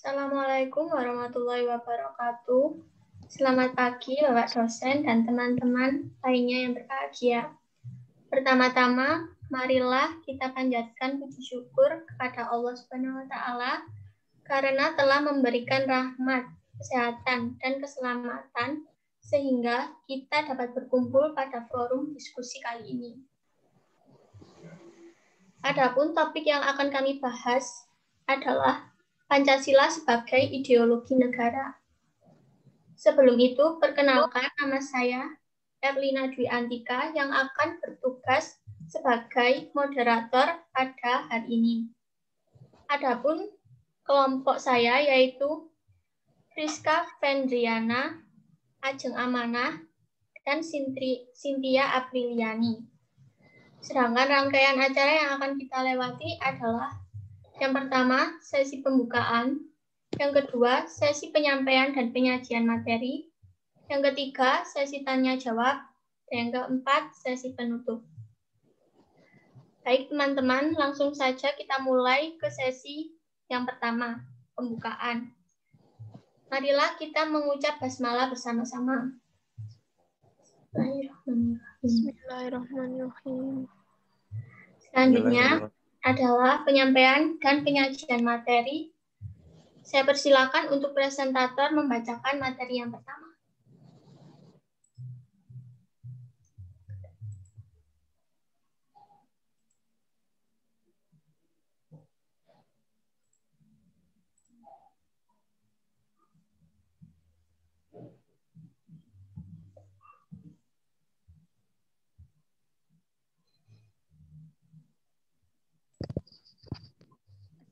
Assalamualaikum warahmatullahi wabarakatuh. Selamat pagi Bapak dosen dan teman-teman lainnya yang berbahagia. Pertama-tama, marilah kita panjatkan puji syukur kepada Allah Subhanahu wa taala karena telah memberikan rahmat, kesehatan, dan keselamatan sehingga kita dapat berkumpul pada forum diskusi kali ini. Adapun topik yang akan kami bahas adalah Pancasila sebagai ideologi negara. Sebelum itu, perkenalkan nama saya Erlina Dwi Antika yang akan bertugas sebagai moderator pada hari ini. Adapun kelompok saya yaitu Friska Fendriana, Ajeng Amanah, dan Cynthia Apriliani. Sedangkan rangkaian acara yang akan kita lewati adalah yang pertama, sesi pembukaan. Yang kedua, sesi penyampaian dan penyajian materi. Yang ketiga, sesi tanya-jawab. Dan yang keempat, sesi penutup. Baik teman-teman, langsung saja kita mulai ke sesi yang pertama, pembukaan. Marilah kita mengucap basmalah bersama-sama. Bismillahirrahmanirrahim. Selanjutnya adalah penyampaian dan penyajian materi. Saya persilakan untuk presentator membacakan materi yang pertama.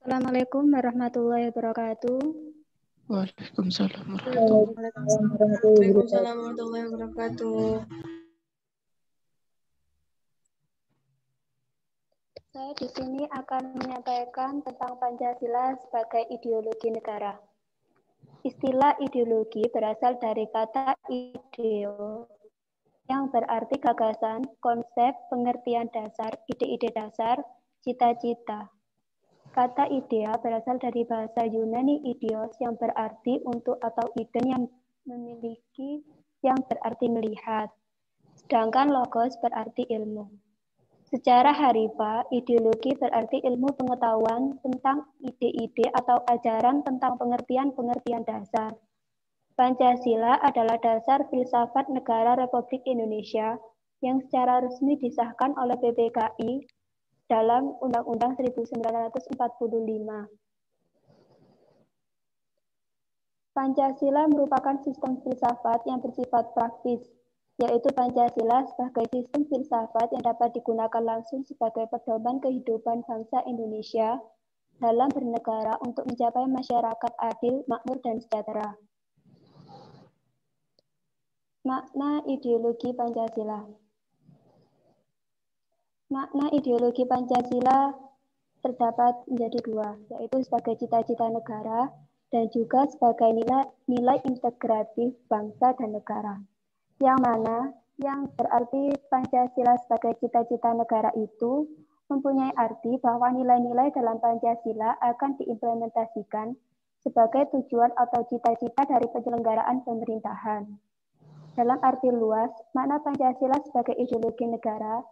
Assalamualaikum warahmatullahi wabarakatuh. Waalaikumsalam warahmatullahi wabarakatuh. Saya di sini akan menyampaikan tentang Pancasila sebagai ideologi negara. Istilah ideologi berasal dari kata ideo, yang berarti gagasan, konsep, pengertian dasar, ide-ide dasar, cita-cita. Kata idea berasal dari bahasa Yunani idios yang berarti untuk atau iden yang memiliki yang berarti melihat. Sedangkan logos berarti ilmu. Secara harfiah, ideologi berarti ilmu pengetahuan tentang ide-ide atau ajaran tentang pengertian-pengertian dasar. Pancasila adalah dasar filsafat negara Republik Indonesia yang secara resmi disahkan oleh PPKI dalam Undang-Undang 1945. Pancasila merupakan sistem filsafat yang bersifat praktis, yaitu Pancasila sebagai sistem filsafat yang dapat digunakan langsung sebagai pedoman kehidupan bangsa Indonesia dalam bernegara untuk mencapai masyarakat adil, makmur, dan sejahtera. Makna ideologi Pancasila. Makna ideologi Pancasila terdapat menjadi dua, yaitu sebagai cita-cita negara dan juga sebagai nilai integratif bangsa dan negara. Yang mana yang berarti Pancasila sebagai cita-cita negara itu mempunyai arti bahwa nilai-nilai dalam Pancasila akan diimplementasikan sebagai tujuan atau cita-cita dari penyelenggaraan pemerintahan. Dalam arti luas, makna Pancasila sebagai ideologi negara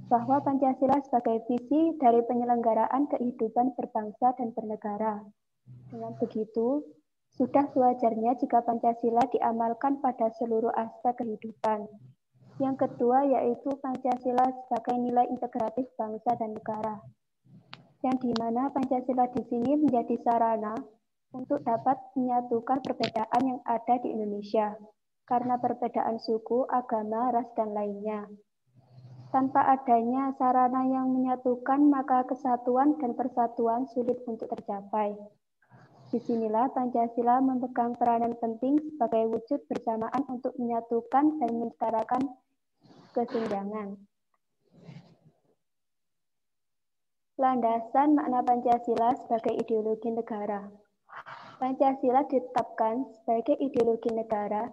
bahwa Pancasila sebagai visi dari penyelenggaraan kehidupan berbangsa dan bernegara. Dengan begitu, sudah sewajarnya jika Pancasila diamalkan pada seluruh aspek kehidupan. Yang kedua yaitu Pancasila sebagai nilai integratif bangsa dan negara, yang dimana Pancasila di sini menjadi sarana untuk dapat menyatukan perbedaan yang ada di Indonesia, karena perbedaan suku, agama, ras, dan lainnya. Tanpa adanya sarana yang menyatukan, maka kesatuan dan persatuan sulit untuk tercapai. Disinilah Pancasila memegang peranan penting sebagai wujud bersamaan untuk menyatukan dan menyetarakan kesenjangan. Landasan makna Pancasila sebagai ideologi negara. Pancasila ditetapkan sebagai ideologi negara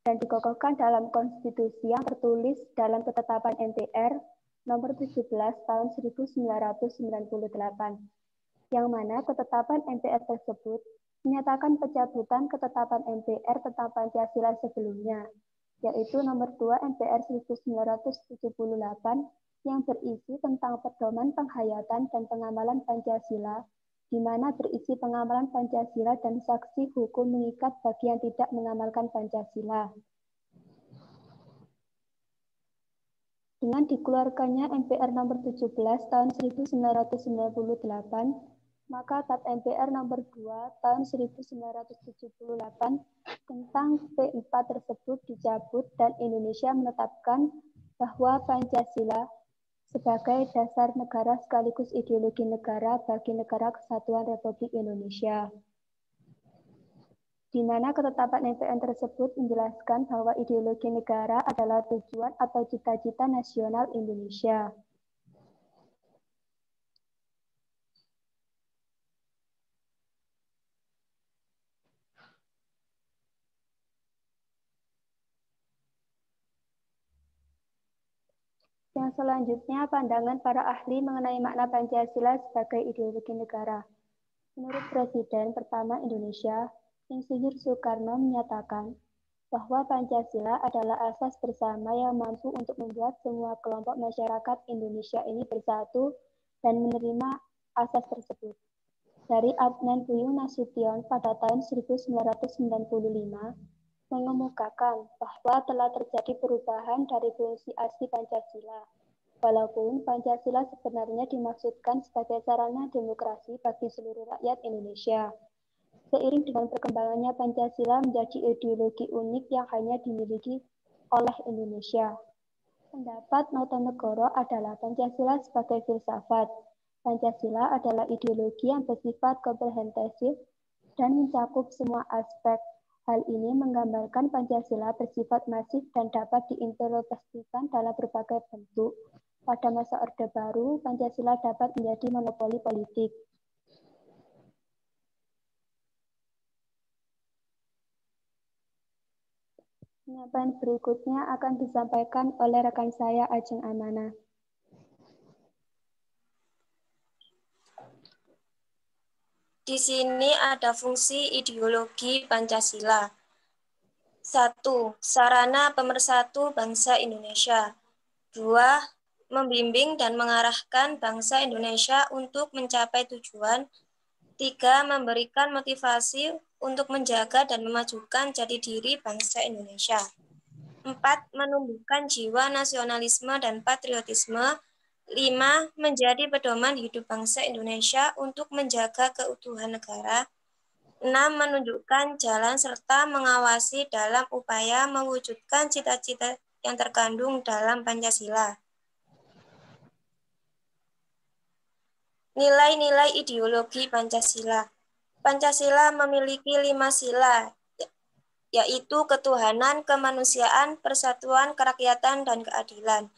dan dikokohkan dalam konstitusi yang tertulis dalam ketetapan MPR nomor 17 tahun 1998. yang mana ketetapan MPR tersebut menyatakan pencabutan ketetapan MPR tentang Pancasila sebelumnya, yaitu nomor 2 MPR 1978 yang berisi tentang pedoman penghayatan dan pengamalan Pancasila, di mana berisi pengamalan Pancasila dan saksi hukum mengikat bagi yang tidak mengamalkan Pancasila. Dengan dikeluarkannya MPR nomor 17 tahun 1998, maka Tap MPR nomor 2 tahun 1978 tentang P4 tersebut dicabut dan Indonesia menetapkan bahwa Pancasila sebagai dasar negara sekaligus ideologi negara bagi Negara Kesatuan Republik Indonesia. Di mana ketetapan MPR tersebut menjelaskan bahwa ideologi negara adalah tujuan atau cita-cita nasional Indonesia. Yang selanjutnya, pandangan para ahli mengenai makna Pancasila sebagai ideologi negara. Menurut Presiden pertama Indonesia, Insinyur Soekarno menyatakan bahwa Pancasila adalah asas bersama yang mampu untuk membuat semua kelompok masyarakat Indonesia ini bersatu dan menerima asas tersebut. Dari Adnan Buyung Nasution pada tahun 1995, mengemukakan bahwa telah terjadi perubahan dari fungsi asli Pancasila. Walaupun Pancasila sebenarnya dimaksudkan sebagai sarana demokrasi bagi seluruh rakyat Indonesia. Seiring dengan perkembangannya Pancasila menjadi ideologi unik yang hanya dimiliki oleh Indonesia. Pendapat Notonegoro adalah Pancasila sebagai filsafat. Pancasila adalah ideologi yang bersifat komprehensif dan mencakup semua aspek. Hal ini menggambarkan Pancasila bersifat masif dan dapat diinterpretasikan dalam berbagai bentuk. Pada masa Orde Baru, Pancasila dapat menjadi monopoli politik. Penyampaian berikutnya akan disampaikan oleh rekan saya Ajeng Amanah. Di sini ada fungsi ideologi Pancasila. 1. Sarana pemersatu bangsa Indonesia. 2. Membimbing dan mengarahkan bangsa Indonesia untuk mencapai tujuan. 3. Memberikan motivasi untuk menjaga dan memajukan jati diri bangsa Indonesia. 4. Menumbuhkan jiwa nasionalisme dan patriotisme. 5. Menjadi pedoman hidup bangsa Indonesia untuk menjaga keutuhan negara. 6. Menunjukkan jalan serta mengawasi dalam upaya mewujudkan cita-cita yang terkandung dalam Pancasila. Nilai-nilai ideologi Pancasila. Pancasila memiliki 5 sila, yaitu ketuhanan, kemanusiaan, persatuan, kerakyatan, dan keadilan.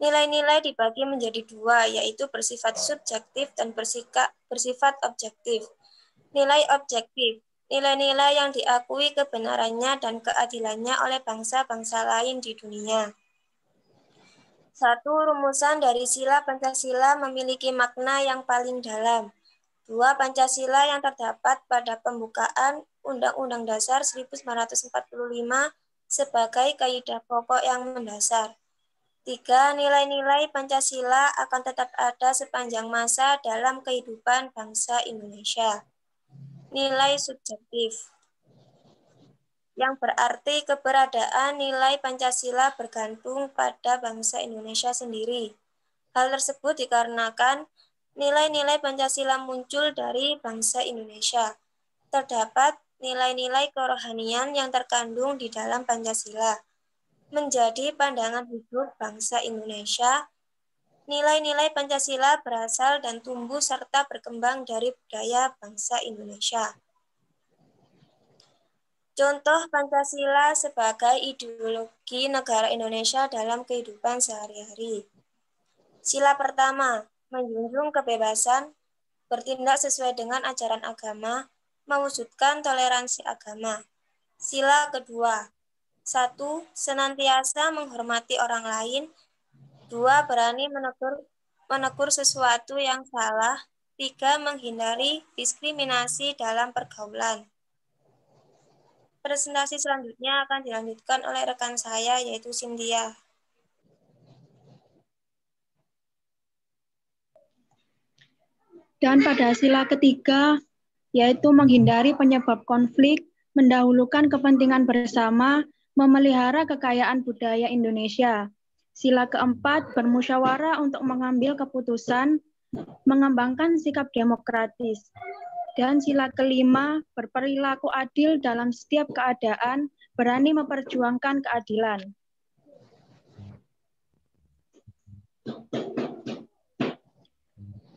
Nilai-nilai dibagi menjadi 2, yaitu bersifat subjektif dan bersifat objektif. Nilai objektif, nilai-nilai yang diakui kebenarannya dan keadilannya oleh bangsa-bangsa lain di dunia. 1. Rumusan dari sila Pancasila memiliki makna yang paling dalam. 2. Pancasila yang terdapat pada pembukaan Undang-Undang Dasar 1945 sebagai kaidah pokok yang mendasar. 3. Nilai-nilai Pancasila akan tetap ada sepanjang masa dalam kehidupan bangsa Indonesia. Nilai subjektif, yang berarti keberadaan nilai Pancasila bergantung pada bangsa Indonesia sendiri. Hal tersebut dikarenakan nilai-nilai Pancasila muncul dari bangsa Indonesia. Terdapat nilai-nilai kerohanian yang terkandung di dalam Pancasila. Menjadi pandangan hidup bangsa Indonesia, nilai-nilai Pancasila berasal dan tumbuh serta berkembang dari budaya bangsa Indonesia. Contoh Pancasila sebagai ideologi negara Indonesia dalam kehidupan sehari-hari. Sila pertama, menjunjung kebebasan, bertindak sesuai dengan ajaran agama, mewujudkan toleransi agama. Sila kedua, 1. Senantiasa menghormati orang lain. 2. Berani menegur sesuatu yang salah. 3. Menghindari diskriminasi dalam pergaulan. Presentasi selanjutnya akan dilanjutkan oleh rekan saya, yaitu Cynthia. Dan pada sila ketiga, yaitu menghindari penyebab konflik, mendahulukan kepentingan bersama, memelihara kekayaan budaya Indonesia. Sila keempat, bermusyawarah untuk mengambil keputusan, mengembangkan sikap demokratis. Dan sila kelima, berperilaku adil dalam setiap keadaan, berani memperjuangkan keadilan.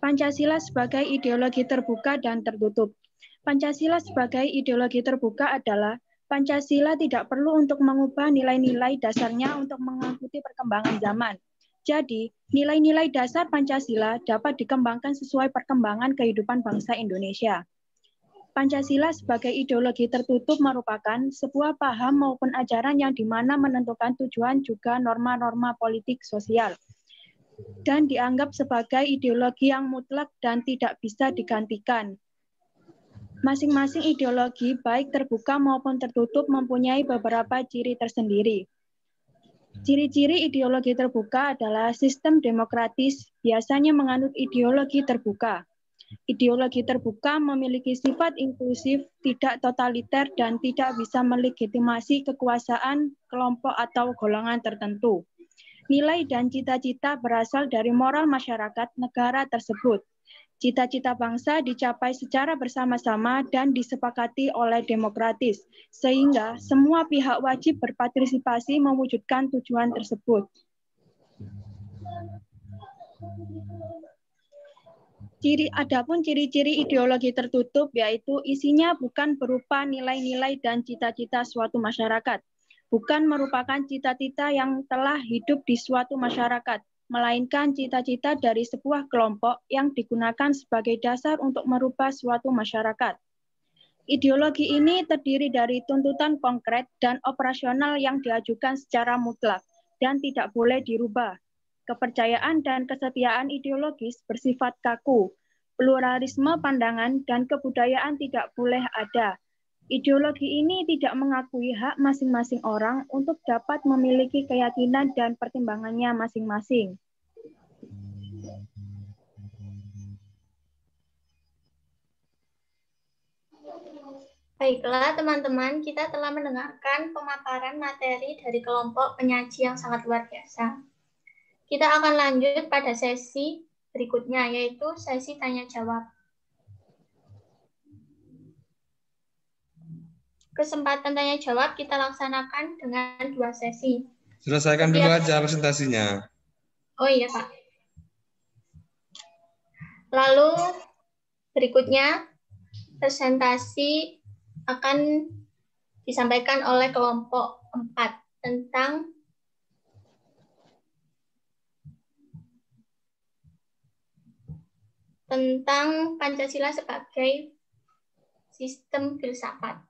Pancasila sebagai ideologi terbuka dan tertutup. Pancasila sebagai ideologi terbuka adalah Pancasila tidak perlu untuk mengubah nilai-nilai dasarnya untuk mengikuti perkembangan zaman. Jadi, nilai-nilai dasar Pancasila dapat dikembangkan sesuai perkembangan kehidupan bangsa Indonesia. Pancasila sebagai ideologi tertutup merupakan sebuah paham maupun ajaran yang dimana menentukan tujuan juga norma-norma politik sosial dan dianggap sebagai ideologi yang mutlak dan tidak bisa digantikan. Masing-masing ideologi, baik terbuka maupun tertutup, mempunyai beberapa ciri tersendiri. Ciri-ciri ideologi terbuka adalah sistem demokratis, biasanya menganut ideologi terbuka. Ideologi terbuka memiliki sifat inklusif, tidak totaliter, dan tidak bisa melegitimasi kekuasaan kelompok atau golongan tertentu. Nilai dan cita-cita berasal dari moral masyarakat negara tersebut. Cita-cita bangsa dicapai secara bersama-sama dan disepakati oleh demokratis, sehingga semua pihak wajib berpartisipasi mewujudkan tujuan tersebut. Adapun ciri-ciri ideologi tertutup yaitu isinya bukan berupa nilai-nilai dan cita-cita suatu masyarakat, bukan merupakan cita-cita yang telah hidup di suatu masyarakat, melainkan cita-cita dari sebuah kelompok yang digunakan sebagai dasar untuk merubah suatu masyarakat. Ideologi ini terdiri dari tuntutan konkret dan operasional yang diajukan secara mutlak dan tidak boleh dirubah. Kepercayaan dan kesetiaan ideologis bersifat kaku. Pluralisme pandangan dan kebudayaan tidak boleh ada. Ideologi ini tidak mengakui hak masing-masing orang untuk dapat memiliki keyakinan dan pertimbangannya masing-masing. Baiklah teman-teman, kita telah mendengarkan pemaparan materi dari kelompok penyaji yang sangat luar biasa. Kita akan lanjut pada sesi berikutnya, yaitu sesi tanya-jawab. Kesempatan tanya-jawab kita laksanakan dengan 2 sesi. Selesaikan dulu aja presentasinya. Oh iya, Pak. Lalu berikutnya presentasi akan disampaikan oleh kelompok 4 tentang Pancasila sebagai sistem filsafat.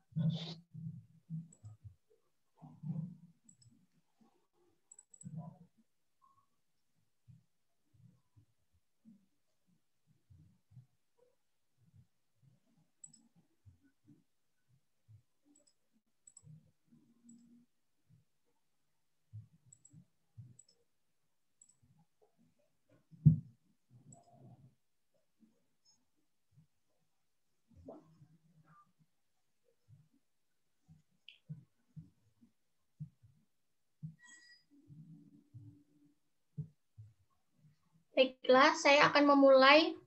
Baiklah, saya akan memulai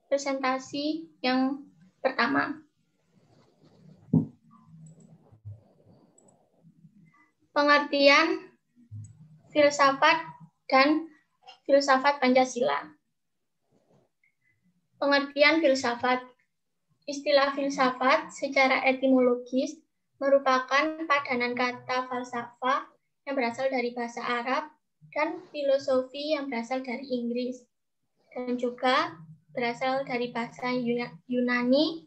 presentasi yang pertama. Pengertian filsafat dan filsafat Pancasila. Pengertian filsafat. Istilah filsafat secara etimologis merupakan padanan kata falsafah yang berasal dari bahasa Arab dan filosofi yang berasal dari Inggris, dan juga berasal dari bahasa Yunani,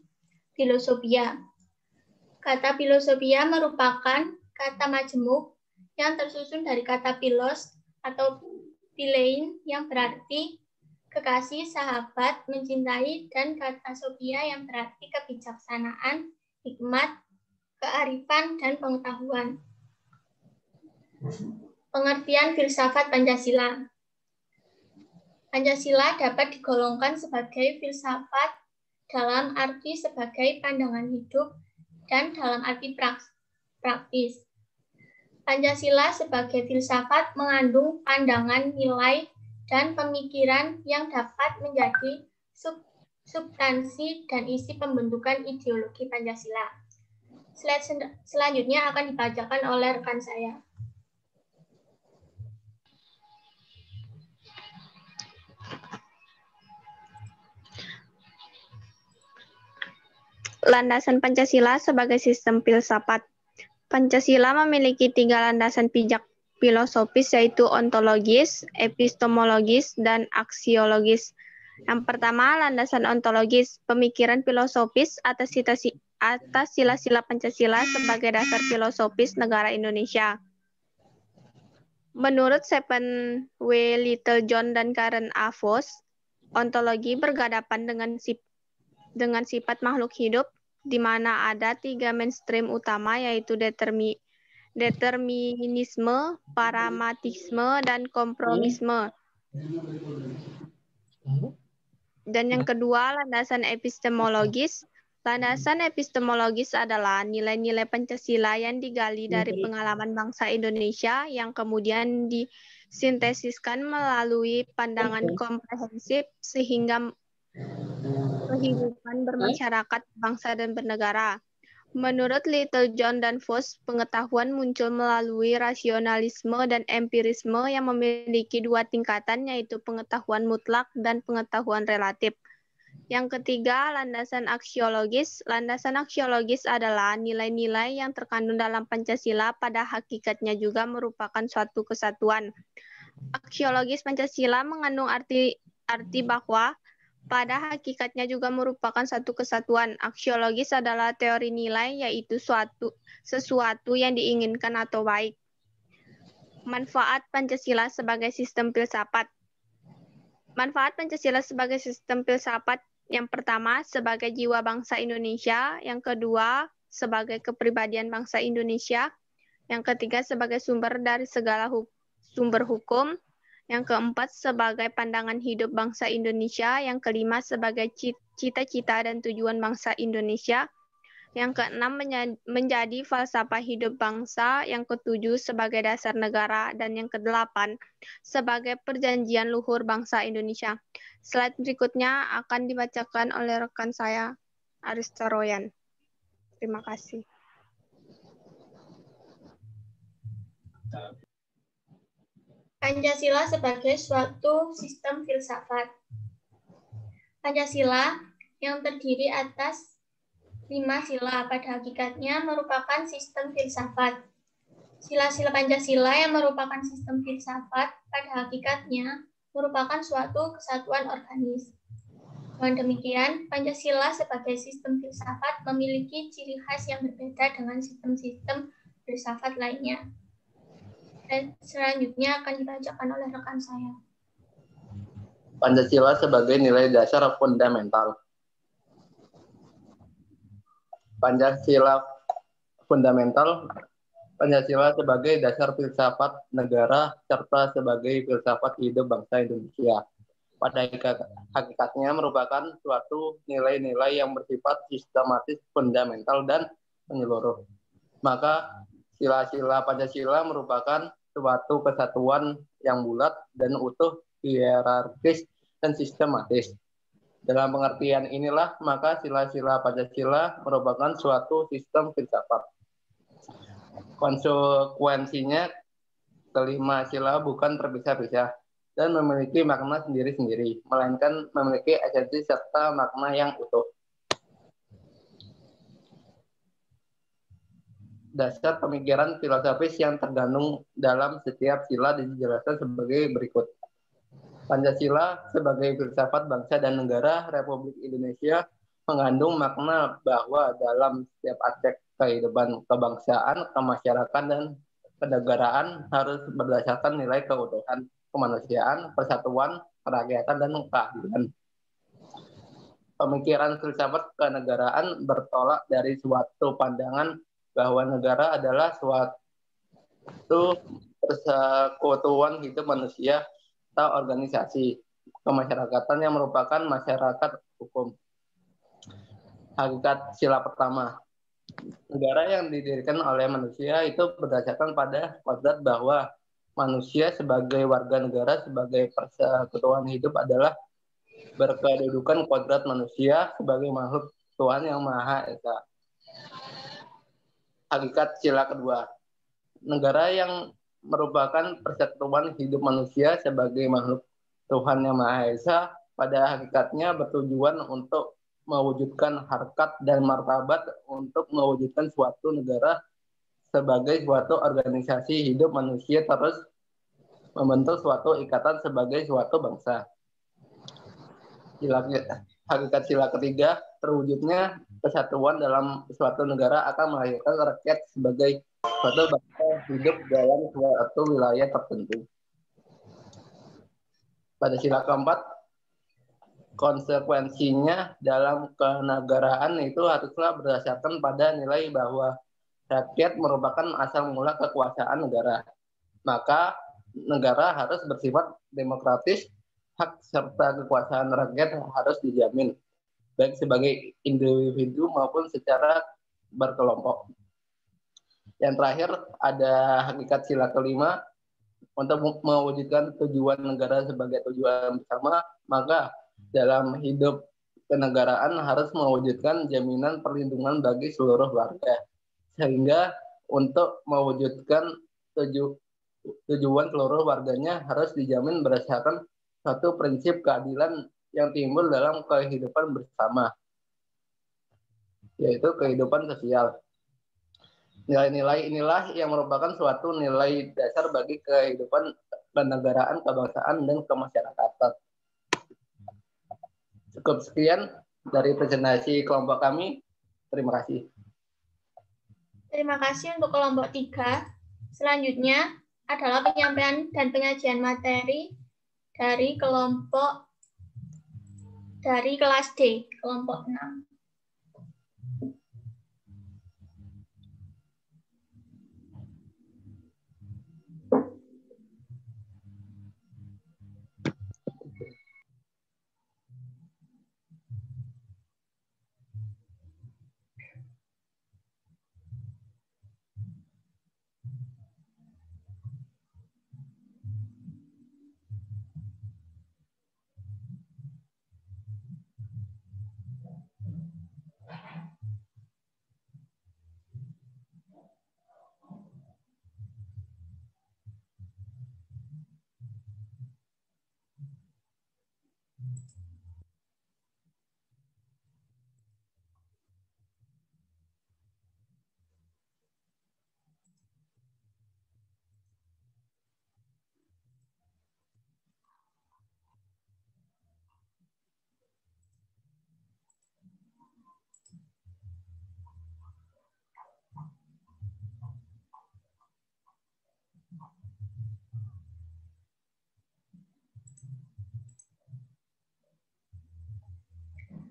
filosofia. Kata filosofia merupakan kata majemuk yang tersusun dari kata philos atau philein yang berarti kekasih, sahabat, mencintai, dan kata Sophia yang berarti kebijaksanaan, hikmat, kearifan, dan pengetahuan. Pengertian filsafat Pancasila. Pancasila dapat digolongkan sebagai filsafat dalam arti sebagai pandangan hidup dan dalam arti praktis. Pancasila sebagai filsafat mengandung pandangan, nilai, dan pemikiran yang dapat menjadi substansi dan isi pembentukan ideologi Pancasila. Slide selanjutnya akan dibacakan oleh rekan saya. Landasan Pancasila sebagai sistem filsafat. Pancasila memiliki 3 landasan pijak filosofis, yaitu ontologis, epistemologis, dan aksiologis. Yang pertama, landasan ontologis, pemikiran filosofis atas sila-sila Pancasila sebagai dasar filosofis negara Indonesia. Menurut Stephen W. Littlejohn dan Karen A. Voss, ontologi berhadapan dengan sifat makhluk hidup, di mana ada 3 mainstream utama, yaitu determinisme, pragmatisme, dan kompromisme. Dan yang kedua, landasan epistemologis. Landasan epistemologis adalah nilai-nilai Pancasila yang digali dari pengalaman bangsa Indonesia yang kemudian disintesiskan melalui pandangan komprehensif sehingga kehidupan bermasyarakat, bangsa, dan bernegara. Menurut Littlejohn dan Voss, pengetahuan muncul melalui rasionalisme dan empirisme yang memiliki 2 tingkatan, yaitu pengetahuan mutlak dan pengetahuan relatif. Yang ketiga, landasan aksiologis. Landasan aksiologis adalah nilai-nilai yang terkandung dalam Pancasila pada hakikatnya juga merupakan suatu kesatuan. Aksiologis Pancasila mengandung arti bahwa pada hakikatnya juga merupakan satu kesatuan. Aksiologis adalah teori nilai, yaitu sesuatu yang diinginkan atau baik. Manfaat Pancasila sebagai sistem filsafat. Manfaat Pancasila sebagai sistem filsafat, yang pertama sebagai jiwa bangsa Indonesia, yang kedua sebagai kepribadian bangsa Indonesia, yang ketiga sebagai sumber dari segala sumber hukum, yang keempat sebagai pandangan hidup bangsa Indonesia, yang kelima sebagai cita-cita dan tujuan bangsa Indonesia, yang keenam menjadi falsafah hidup bangsa, yang ketujuh sebagai dasar negara, dan yang kedelapan sebagai perjanjian luhur bangsa Indonesia. Slide berikutnya akan dibacakan oleh rekan saya, Arista Royan. Terima kasih. Pancasila sebagai suatu sistem filsafat. Pancasila yang terdiri atas 5 sila pada hakikatnya merupakan sistem filsafat. Sila-sila Pancasila yang merupakan sistem filsafat pada hakikatnya merupakan suatu kesatuan organis. Dengan demikian, Pancasila sebagai sistem filsafat memiliki ciri khas yang berbeda dengan sistem-sistem filsafat lainnya. Dan selanjutnya akan dibacakan oleh rekan saya. Pancasila sebagai nilai dasar fundamental. Pancasila fundamental. Pancasila sebagai dasar filsafat negara serta sebagai filsafat hidup bangsa Indonesia. Pada hakikatnya merupakan suatu nilai-nilai yang bersifat sistematis, fundamental, dan menyeluruh. Maka sila-sila Pancasila merupakan suatu kesatuan yang bulat dan utuh, hierarkis, dan sistematis. Dalam pengertian inilah, maka sila-sila Pancasila merupakan suatu sistem filsafat. Konsekuensinya, kelima sila bukan terpisah-pisah dan memiliki makna sendiri-sendiri, melainkan memiliki esensi serta makna yang utuh. Dasar pemikiran filosofis yang terkandung dalam setiap sila dijelaskan sebagai berikut. Pancasila sebagai filsafat bangsa dan negara Republik Indonesia mengandung makna bahwa dalam setiap aspek kehidupan kebangsaan, kemasyarakatan, dan kenegaraan harus berdasarkan nilai keutuhan, kemanusiaan, persatuan, kerakyatan, dan keadilan. Pemikiran filsafat kenegaraan bertolak dari suatu pandangan bahwa negara adalah suatu persekutuan hidup manusia atau organisasi kemasyarakatan yang merupakan masyarakat hukum. Hakikat sila pertama. Negara yang didirikan oleh manusia itu berdasarkan pada kodrat bahwa manusia sebagai warga negara, sebagai persekutuan hidup adalah berkedudukan kodrat manusia sebagai makhluk Tuhan yang Maha Esa. Hakikat sila kedua. Negara yang merupakan persekutuan hidup manusia sebagai makhluk Tuhan yang Maha Esa pada hakikatnya bertujuan untuk mewujudkan harkat dan martabat untuk mewujudkan suatu negara sebagai suatu organisasi hidup manusia terus membentuk suatu ikatan sebagai suatu bangsa. Hakikat sila ketiga, terwujudnya kesatuan dalam suatu negara akan melahirkan rakyat sebagai suatu bangsa hidup dalam suatu wilayah tertentu. Pada sila keempat, konsekuensinya dalam kenegaraan itu haruslah berdasarkan pada nilai bahwa rakyat merupakan asal mula kekuasaan negara. Maka negara harus bersifat demokratis, hak serta kekuasaan rakyat harus dijamin, baik sebagai individu maupun secara berkelompok. Yang terakhir ada hakikat sila kelima, untuk mewujudkan tujuan negara sebagai tujuan bersama, maka dalam hidup kenegaraan harus mewujudkan jaminan perlindungan bagi seluruh warga. Sehingga untuk mewujudkan tujuan seluruh warganya harus dijamin berdasarkan satu prinsip keadilan yang timbul dalam kehidupan bersama, yaitu kehidupan sosial. Nilai-nilai inilah yang merupakan suatu nilai dasar bagi kehidupan kenegaraan, kebangsaan, dan kemasyarakatan. Cukup sekian dari presentasi kelompok kami. Terima kasih. Terima kasih untuk kelompok 3. Selanjutnya adalah penyampaian dan penyajian materi dari kelas D, kelompok 6.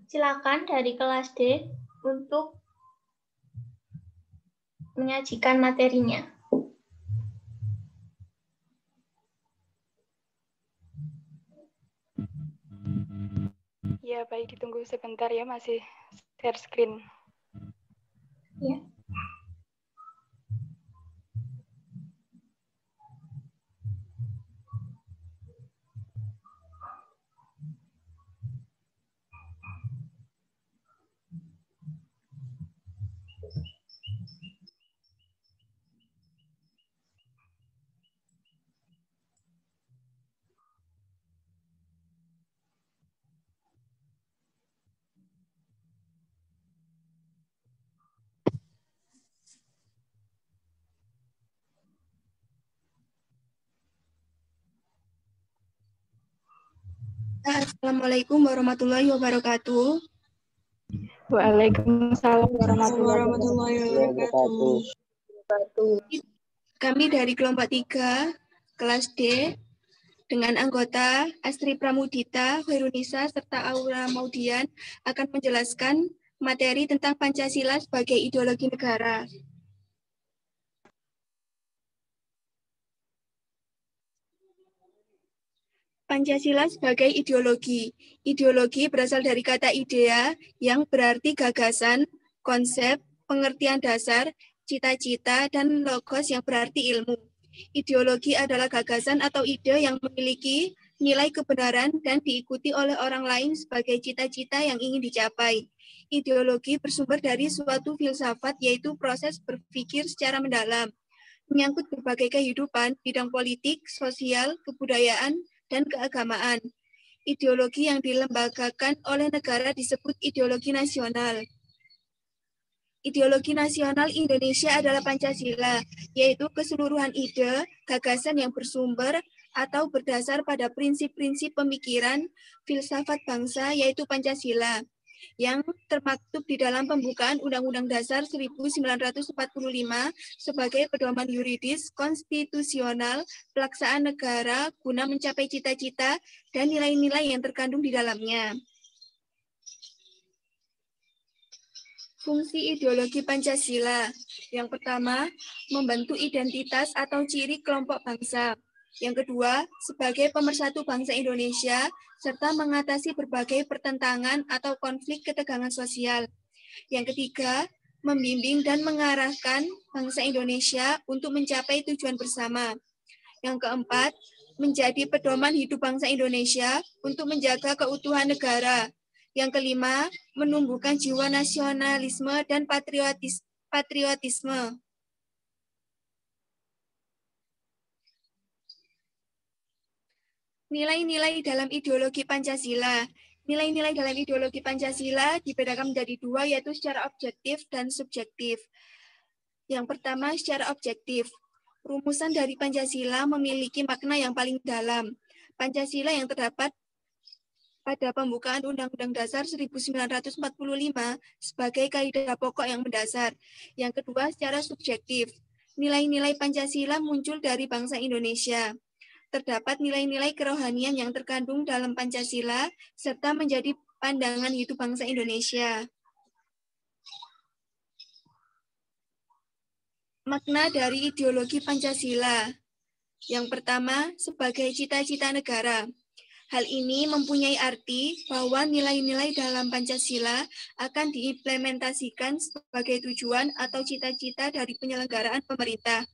Silakan dari kelas D untuk menyajikan materinya. Ya, baik, ditunggu sebentar ya, masih share screen. Ya. Assalamualaikum warahmatullahi wabarakatuh. Waalaikumsalam warahmatullahi wabarakatuh. Kami dari kelompok 3, kelas D, dengan anggota Astri Pramudita, Hoirunisa, serta Aura Maudian akan menjelaskan materi tentang Pancasila sebagai ideologi negara. Pancasila sebagai ideologi. Ideologi berasal dari kata idea yang berarti gagasan, konsep, pengertian dasar, cita-cita, dan logos yang berarti ilmu. Ideologi adalah gagasan atau ide yang memiliki nilai kebenaran dan diikuti oleh orang lain sebagai cita-cita yang ingin dicapai. Ideologi bersumber dari suatu filsafat, yaitu proses berpikir secara mendalam, menyangkut berbagai kehidupan, bidang politik, sosial, kebudayaan, dan keagamaan. Ideologi yang dilembagakan oleh negara disebut ideologi nasional. Ideologi nasional Indonesia adalah Pancasila, yaitu keseluruhan ide, gagasan yang bersumber atau berdasar pada prinsip-prinsip pemikiran, filsafat bangsa, yaitu Pancasila, yang termaktub di dalam pembukaan Undang-Undang Dasar 1945 sebagai pedoman yuridis, konstitusional, pelaksanaan negara guna mencapai cita-cita dan nilai-nilai yang terkandung di dalamnya. Fungsi ideologi Pancasila. Yang pertama, membentuk identitas atau ciri kelompok bangsa. Yang kedua, sebagai pemersatu bangsa Indonesia, serta mengatasi berbagai pertentangan atau konflik ketegangan sosial. Yang ketiga, membimbing dan mengarahkan bangsa Indonesia untuk mencapai tujuan bersama. Yang keempat, menjadi pedoman hidup bangsa Indonesia untuk menjaga keutuhan negara. Yang kelima, menumbuhkan jiwa nasionalisme dan patriotisme. Nilai-nilai dalam ideologi Pancasila. Nilai-nilai dalam ideologi Pancasila dibedakan menjadi dua, yaitu secara objektif dan subjektif. Yang pertama, secara objektif. Rumusan dari Pancasila memiliki makna yang paling dalam. Pancasila yang terdapat pada pembukaan Undang-Undang Dasar 1945 sebagai kaidah pokok yang mendasar. Yang kedua, secara subjektif. Nilai-nilai Pancasila muncul dari bangsa Indonesia. Terdapat nilai-nilai kerohanian yang terkandung dalam Pancasila, serta menjadi pandangan hidup bangsa Indonesia. Makna dari ideologi Pancasila. Yang pertama, sebagai cita-cita negara. Hal ini mempunyai arti bahwa nilai-nilai dalam Pancasila akan diimplementasikan sebagai tujuan atau cita-cita dari penyelenggaraan pemerintah.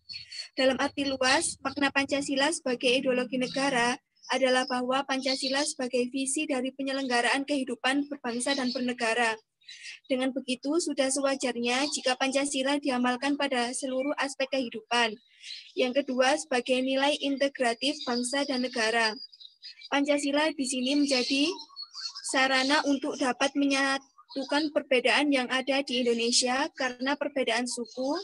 Dalam arti luas, makna Pancasila sebagai ideologi negara adalah bahwa Pancasila sebagai visi dari penyelenggaraan kehidupan berbangsa dan bernegara. Dengan begitu, sudah sewajarnya jika Pancasila diamalkan pada seluruh aspek kehidupan. Yang kedua, sebagai nilai integratif bangsa dan negara. Pancasila di sini menjadi sarana untuk dapat menyatukan perbedaan yang ada di Indonesia karena perbedaan suku,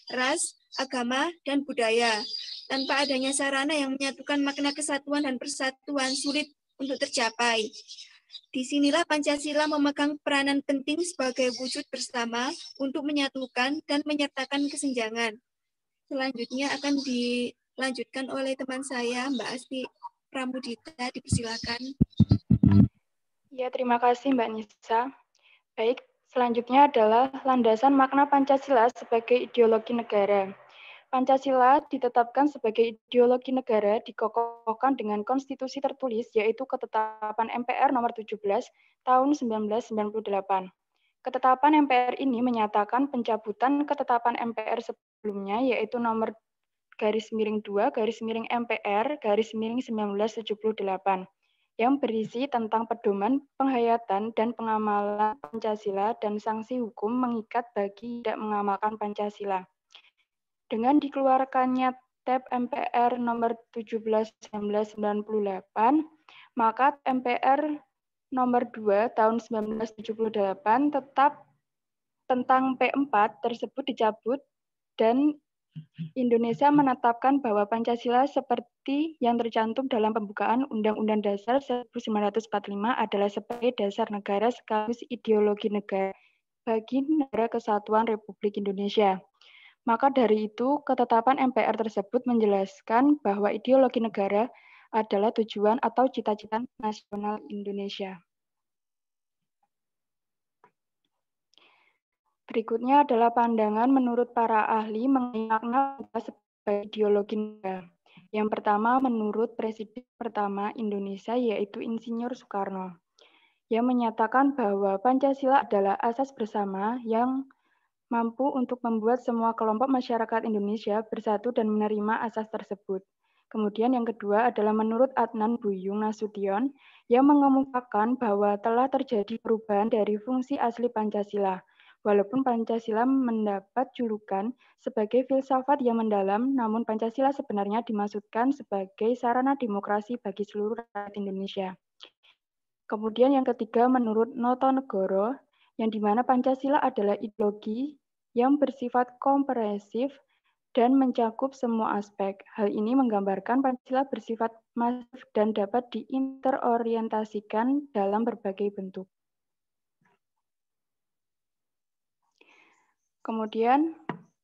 ras, agama, dan budaya. Tanpa adanya sarana yang menyatukan makna kesatuan dan persatuan sulit untuk tercapai. Disinilah Pancasila memegang peranan penting sebagai wujud bersama untuk menyatukan dan menyertakan kesenjangan. Selanjutnya akan dilanjutkan oleh teman saya, Mbak Astri Pramudita, dipersilakan. Ya, terima kasih Mbak Nisa. Baik, selanjutnya adalah landasan makna Pancasila sebagai ideologi negara. Pancasila ditetapkan sebagai ideologi negara dikokohkan dengan konstitusi tertulis, yaitu Ketetapan MPR nomor 17 tahun 1998. Ketetapan MPR ini menyatakan pencabutan ketetapan MPR sebelumnya, yaitu nomor _MPR_1978 yang berisi tentang pedoman penghayatan dan pengamalan Pancasila dan sanksi hukum mengikat bagi tidak mengamalkan Pancasila. Dengan dikeluarkannya TEP MPR nomor 17/1998, maka MPR nomor 2 tahun 1978 tetap tentang P4 tersebut dicabut dan Indonesia menetapkan bahwa Pancasila seperti yang tercantum dalam pembukaan Undang-Undang Dasar 1945 adalah sebagai dasar negara sekaligus ideologi negara bagi Negara Kesatuan Republik Indonesia. Maka dari itu, ketetapan MPR tersebut menjelaskan bahwa ideologi negara adalah tujuan atau cita-cita nasional Indonesia. Berikutnya adalah pandangan menurut para ahli mengenai makna sebagai ideologi negara. Yang pertama, menurut Presiden pertama Indonesia, yaitu Insinyur Soekarno, yang menyatakan bahwa Pancasila adalah asas bersama yang mampu untuk membuat semua kelompok masyarakat Indonesia bersatu dan menerima asas tersebut. Kemudian yang kedua adalah menurut Adnan Buyung Nasution, yang mengemukakan bahwa telah terjadi perubahan dari fungsi asli Pancasila. Walaupun Pancasila mendapat julukan sebagai filsafat yang mendalam, namun Pancasila sebenarnya dimaksudkan sebagai sarana demokrasi bagi seluruh rakyat Indonesia. Kemudian yang ketiga, menurut Notonegoro, yang dimana Pancasila adalah ideologi yang bersifat komprehensif dan mencakup semua aspek. Hal ini menggambarkan Pancasila bersifat masif dan dapat diinterorientasikan dalam berbagai bentuk. Kemudian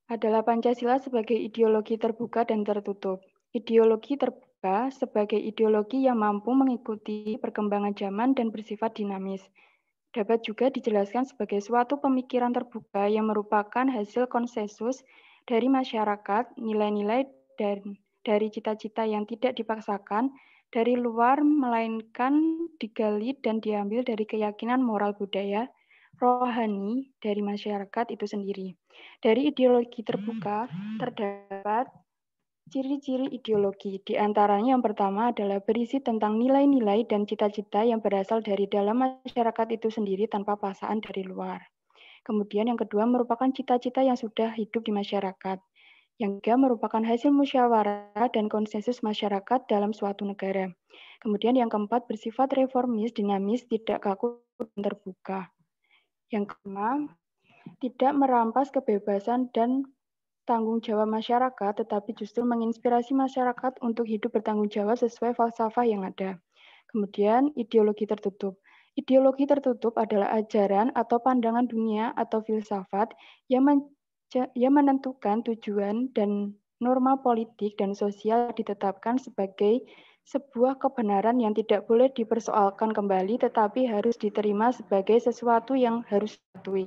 adalah Pancasila sebagai ideologi terbuka dan tertutup. Ideologi terbuka sebagai ideologi yang mampu mengikuti perkembangan zaman dan bersifat dinamis. Dapat juga dijelaskan sebagai suatu pemikiran terbuka yang merupakan hasil konsensus dari masyarakat, nilai-nilai dari cita-cita yang tidak dipaksakan dari luar, melainkan digali dan diambil dari keyakinan moral budaya, rohani dari masyarakat itu sendiri. Dari ideologi terbuka terdapat ciri-ciri ideologi. Di antaranya yang pertama adalah berisi tentang nilai-nilai dan cita-cita yang berasal dari dalam masyarakat itu sendiri tanpa paksaan dari luar. Kemudian yang kedua merupakan cita-cita yang sudah hidup di masyarakat. Yang ketiga merupakan hasil musyawarah dan konsensus masyarakat dalam suatu negara. Kemudian yang keempat bersifat reformis, dinamis, tidak kaku, dan terbuka. Yang kelima, tidak merampas kebebasan dan tanggung jawab masyarakat, tetapi justru menginspirasi masyarakat untuk hidup bertanggung jawab sesuai falsafah yang ada. Kemudian, ideologi tertutup. Ideologi tertutup adalah ajaran atau pandangan dunia atau filsafat yang menentukan tujuan dan norma politik dan sosial ditetapkan sebagai sebuah kebenaran yang tidak boleh dipersoalkan kembali, tetapi harus diterima sebagai sesuatu yang harus dipatuhi.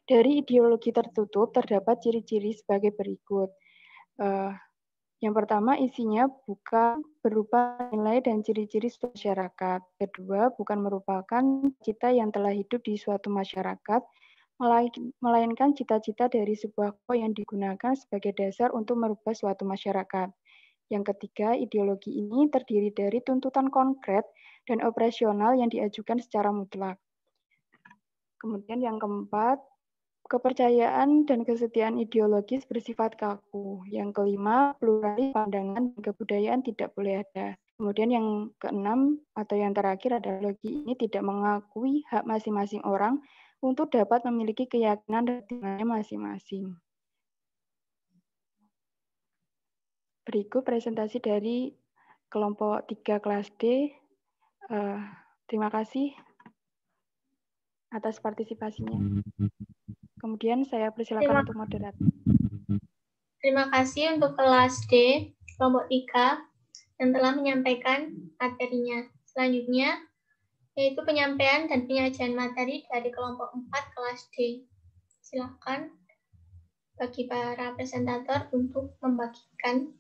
Dari ideologi tertutup terdapat ciri-ciri sebagai berikut. Yang pertama, isinya bukan berupa nilai dan ciri-ciri masyarakat. Kedua, bukan merupakan cita yang telah hidup di suatu masyarakat, melainkan cita-cita dari sebuah kelompok yang digunakan sebagai dasar untuk merubah suatu masyarakat. Yang ketiga, ideologi ini terdiri dari tuntutan konkret dan operasional yang diajukan secara mutlak. Kemudian yang keempat, kepercayaan dan kesetiaan ideologis bersifat kaku. Yang kelima, pluralis pandangan dan kebudayaan tidak boleh ada. Kemudian yang keenam atau yang terakhir adalah ideologi ini tidak mengakui hak masing-masing orang untuk dapat memiliki keyakinan dan imannya masing-masing. Berikut presentasi dari kelompok 3 kelas D. Terima kasih atas partisipasinya. Kemudian saya persilakan untuk moderator. Terima kasih untuk kelas D, kelompok 3, yang telah menyampaikan materinya. Selanjutnya, yaitu penyampaian dan penyajian materi dari kelompok 4 kelas D. Silakan bagi para presentator untuk membagikan.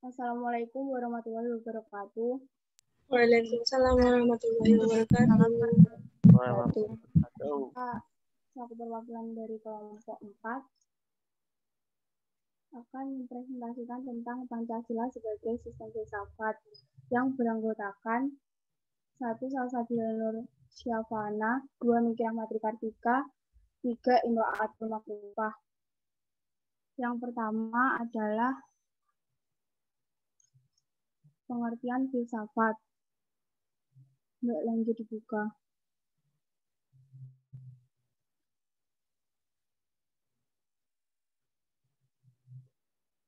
Assalamualaikum warahmatullahi wabarakatuh. Waalaikumsalam warahmatullahi wabarakatuh. Selaku perwakilan dari kelompok 4 akan mempresentasikan tentang Pancasila sebagai sistem filsafat yang beranggotakan 1. Salsabila Nur Syafana, 2. Mikir Ahmad Kartika, 3. Imro'atul Makrufah. Yang pertama adalah pengertian filsafat. Mbak, lanjut dibuka.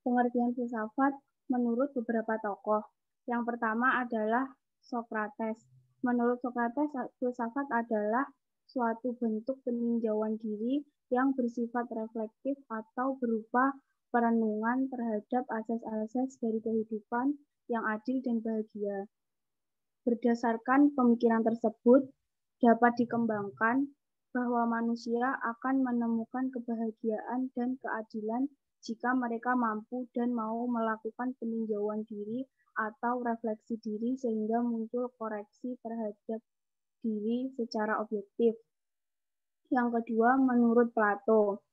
Pengertian filsafat menurut beberapa tokoh. Yang pertama adalah Sokrates. Menurut Sokrates, filsafat adalah suatu bentuk peninjauan diri yang bersifat reflektif atau berupa perenungan terhadap asas-asas dari kehidupan yang adil dan bahagia. Berdasarkan pemikiran tersebut, dapat dikembangkan bahwa manusia akan menemukan kebahagiaan dan keadilan jika mereka mampu dan mau melakukan peninjauan diri atau refleksi diri sehingga muncul koreksi terhadap diri secara objektif. Yang kedua, menurut Plato.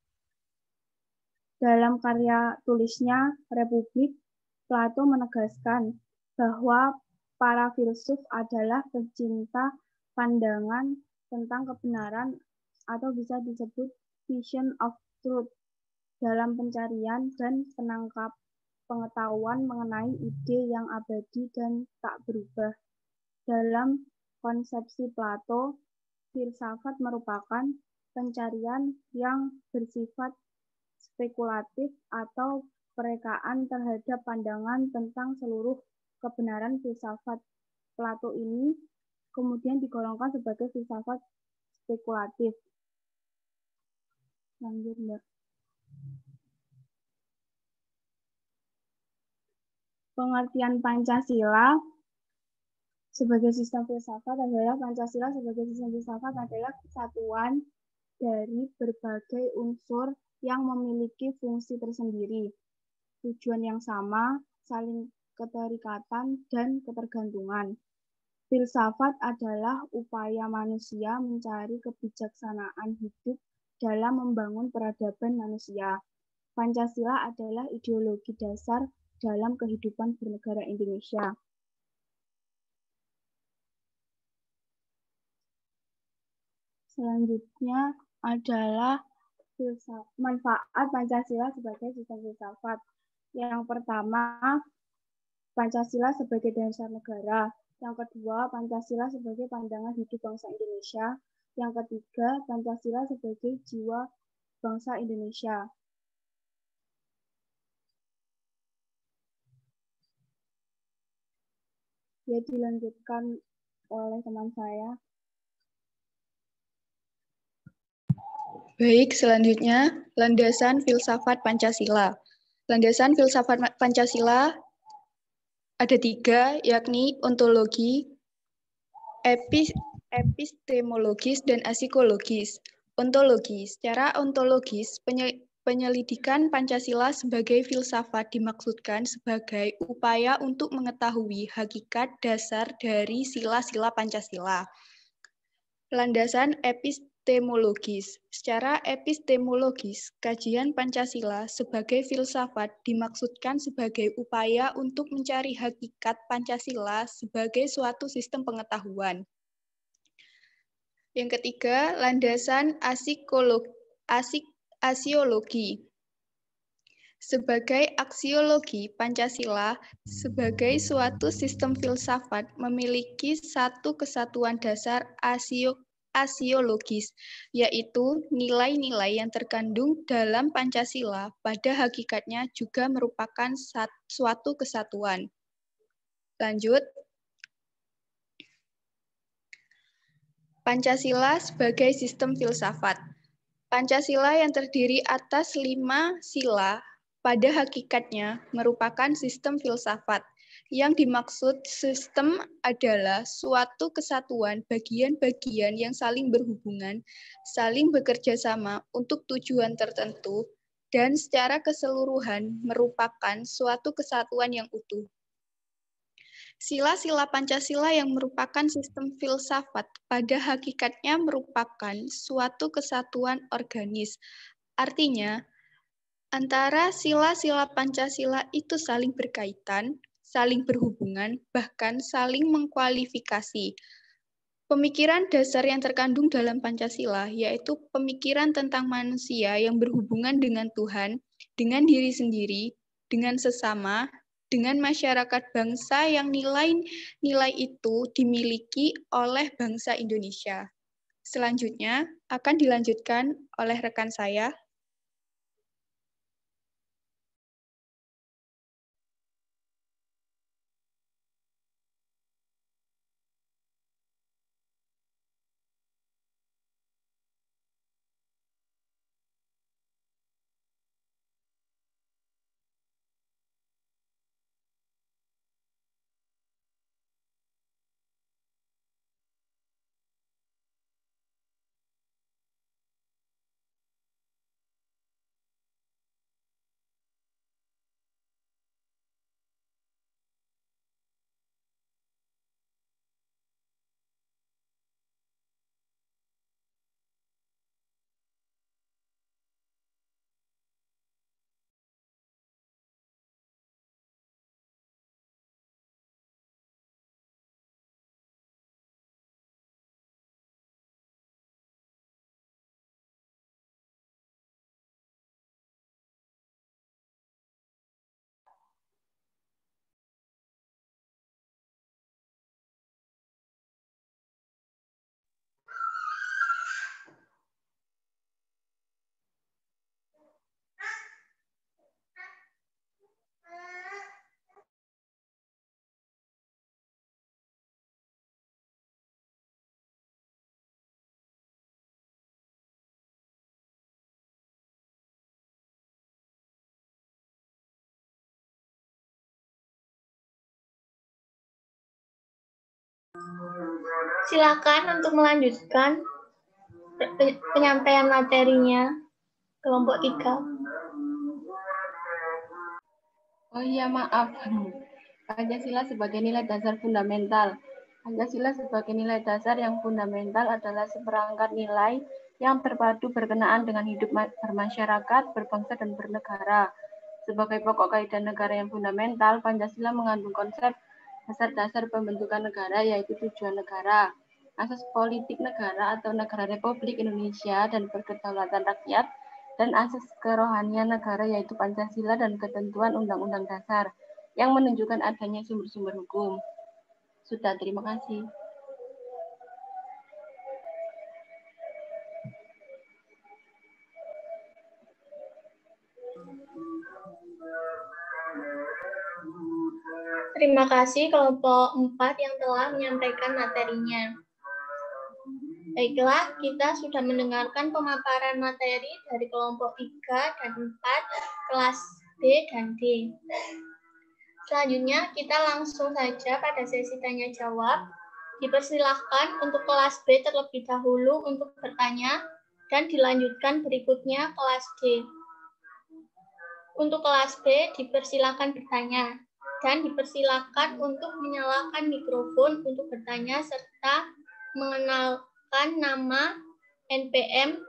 Dalam karya tulisnya Republik, Plato menegaskan bahwa para filsuf adalah pecinta pandangan tentang kebenaran atau bisa disebut vision of truth dalam pencarian dan penangkap pengetahuan mengenai ide yang abadi dan tak berubah. Dalam konsepsi Plato, filsafat merupakan pencarian yang bersifat spekulatif atau perekaan terhadap pandangan tentang seluruh kebenaran. Filsafat Plato ini kemudian digolongkan sebagai filsafat spekulatif. Lanjut, Mbak. Pengertian Pancasila sebagai sistem filsafat adalah Pancasila sebagai sistem filsafat adalah kesatuan dari berbagai unsur yang memiliki fungsi tersendiri, tujuan yang sama, saling keterikatan, dan ketergantungan. Filsafat adalah upaya manusia mencari kebijaksanaan hidup dalam membangun peradaban manusia. Pancasila adalah ideologi dasar dalam kehidupan bernegara Indonesia. Selanjutnya adalah manfaat Pancasila sebagai sistem filsafat. Yang pertama, Pancasila sebagai dasar negara. Yang kedua, Pancasila sebagai pandangan hidup bangsa Indonesia. Yang ketiga, Pancasila sebagai jiwa bangsa Indonesia. Ya, dilanjutkan oleh teman saya. Baik, selanjutnya landasan filsafat Pancasila. Landasan filsafat Pancasila ada 3, yakni ontologi, epistemologis, dan psikologis. Ontologi. Secara ontologis, penyelidikan Pancasila sebagai filsafat dimaksudkan sebagai upaya untuk mengetahui hakikat dasar dari sila-sila Pancasila. Landasan epistemologis. Secara epistemologis, kajian Pancasila sebagai filsafat dimaksudkan sebagai upaya untuk mencari hakikat Pancasila sebagai suatu sistem pengetahuan. Yang ketiga, landasan aksiologi. Sebagai aksiologi, Pancasila sebagai suatu sistem filsafat memiliki satu kesatuan dasar aksiologis, yaitu nilai-nilai yang terkandung dalam Pancasila pada hakikatnya juga merupakan suatu kesatuan. Lanjut. Pancasila sebagai sistem filsafat. Pancasila yang terdiri atas 5 sila pada hakikatnya merupakan sistem filsafat. Yang dimaksud sistem adalah suatu kesatuan bagian-bagian yang saling berhubungan, saling bekerja sama untuk tujuan tertentu, dan secara keseluruhan merupakan suatu kesatuan yang utuh. Sila-sila Pancasila yang merupakan sistem filsafat pada hakikatnya merupakan suatu kesatuan organis. Artinya, antara sila-sila Pancasila itu saling berkaitan, saling berhubungan, bahkan saling mengkualifikasi. Pemikiran dasar yang terkandung dalam Pancasila yaitu pemikiran tentang manusia yang berhubungan dengan Tuhan, dengan diri sendiri, dengan sesama, dengan masyarakat bangsa yang nilai-nilai itu dimiliki oleh bangsa Indonesia. Selanjutnya akan dilanjutkan oleh rekan saya. Silakan untuk melanjutkan penyampaian materinya kelompok 3. Oh iya, maaf. Pancasila sebagai nilai dasar fundamental. Pancasila sebagai nilai dasar yang fundamental adalah seperangkat nilai yang terpadu berkenaan dengan hidup bermasyarakat, berbangsa, dan bernegara. Sebagai pokok kaidah negara yang fundamental, Pancasila mengandung konsep dasar-dasar pembentukan negara, yaitu tujuan negara, asas politik negara atau negara Republik Indonesia dan berkedaulatan rakyat, dan asas kerohanian negara yaitu Pancasila dan ketentuan Undang-Undang Dasar yang menunjukkan adanya sumber-sumber hukum. Sudah, terima kasih. Terima kasih kelompok 4 yang telah menyampaikan materinya. Baiklah, kita sudah mendengarkan pemaparan materi dari kelompok 3 dan 4, kelas B dan D. Selanjutnya, kita langsung saja pada sesi tanya-jawab. Dipersilahkan untuk kelas B terlebih dahulu untuk bertanya, dan dilanjutkan berikutnya kelas D. Untuk kelas B, dipersilakan bertanya, dan dipersilakan untuk menyalakan mikrofon untuk bertanya, serta mengenalkan nama, NPM,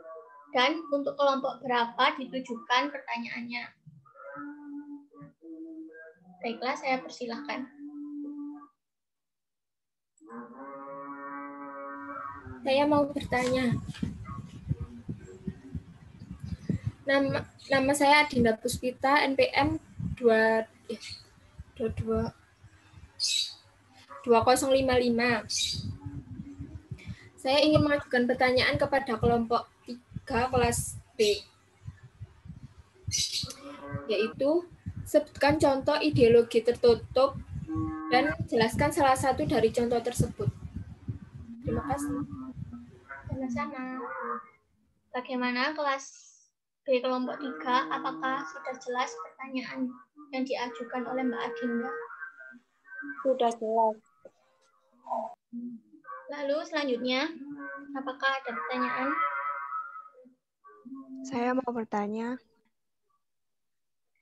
dan untuk kelompok berapa ditujukan pertanyaannya. Baiklah, saya persilahkan. Saya mau bertanya. Nama saya Adinda Puspita, NPM 2055. Saya ingin mengajukan pertanyaan kepada kelompok 3 kelas B, yaitu sebutkan contoh ideologi tertutup dan jelaskan salah satu dari contoh tersebut. Terima kasih. Sama-sama. Bagaimana kelas B kelompok 3? Apakah sudah jelas pertanyaan yang diajukan oleh Mbak Adinda? Sudah jelas. Lalu selanjutnya, apakah ada pertanyaan? Saya mau bertanya.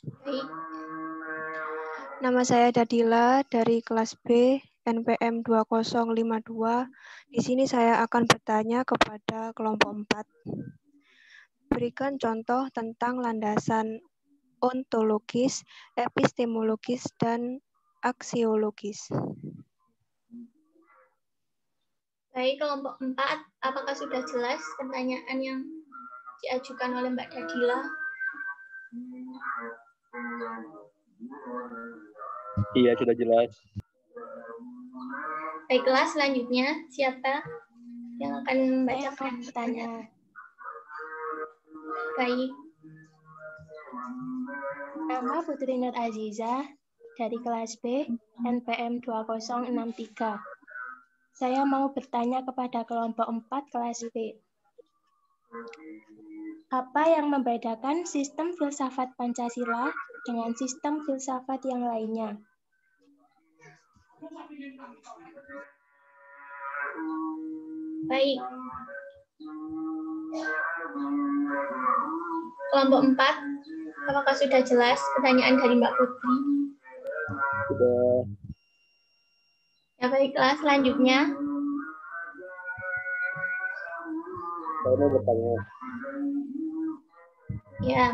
Baik. Nama saya Dadila dari kelas B, NPM 2052. Di sini saya akan bertanya kepada kelompok 4. Berikan contoh tentang landasan ontologis, epistemologis, dan aksiologis. Baik, kelompok 4, apakah sudah jelas pertanyaan yang diajukan oleh Mbak Dadila? Iya, sudah jelas. Baiklah, selanjutnya siapa yang akan membacakan pertanyaan? Baik. Nama Putri Nur Aziza dari kelas B, NPM 2063. Saya mau bertanya kepada kelompok 4 kelas B. Apa yang membedakan sistem filsafat Pancasila dengan sistem filsafat yang lainnya? Baik. Kelompok 4, apakah sudah jelas pertanyaan dari Mbak Putri? Sudah. Ya, baiklah, selanjutnya. Saya mau bertanya. Ya,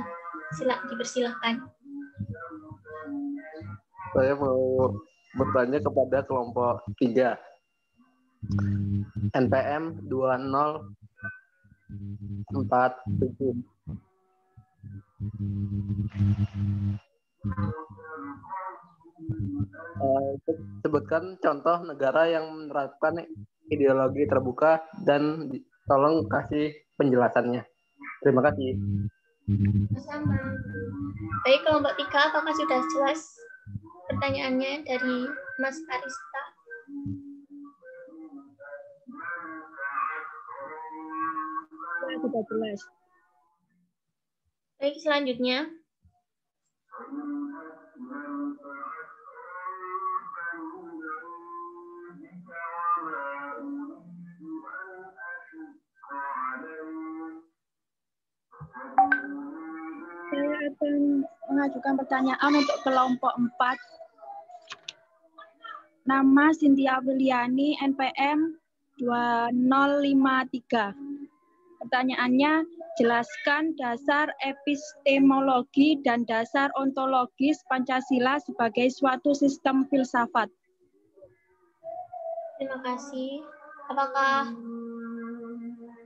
dipersilahkan. Saya mau bertanya kepada kelompok 3. NPM 2047. Sebutkan contoh negara yang menerapkan ideologi terbuka dan tolong kasih penjelasannya. Terima kasih. Sama. Baik, kelompok 3, apakah sudah jelas pertanyaannya dari Mas Arista? Sudah jelas. Baik, selanjutnya. Saya akan mengajukan pertanyaan untuk kelompok 4. Nama Cynthia Wiliani, NPM 2053. Pertanyaannya, jelaskan dasar epistemologi dan dasar ontologis Pancasila sebagai suatu sistem filsafat. Terima kasih. Apakah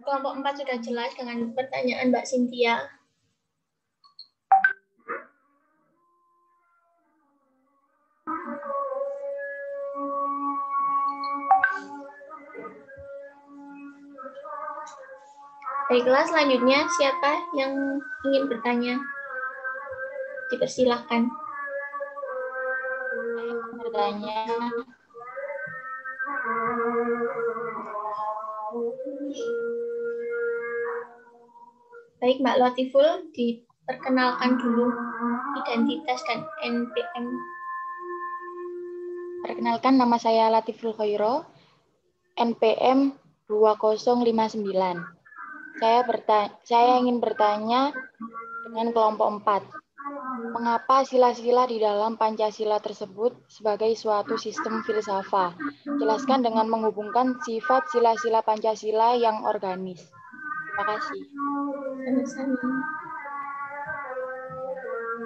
kelompok 4 sudah jelas dengan pertanyaan Mbak Cynthia? Baiklah, selanjutnya siapa yang ingin bertanya? Dipersilahkan. Bertanya. Baik, Mbak Latiful, diperkenalkan dulu identitas dan NPM. Perkenalkan, nama saya Latiful Khairo, NPM 2059. Saya ingin bertanya dengan kelompok 4. Mengapa sila-sila di dalam Pancasila tersebut sebagai suatu sistem filsafat? Jelaskan dengan menghubungkan sifat sila-sila Pancasila yang organis. Terima kasih.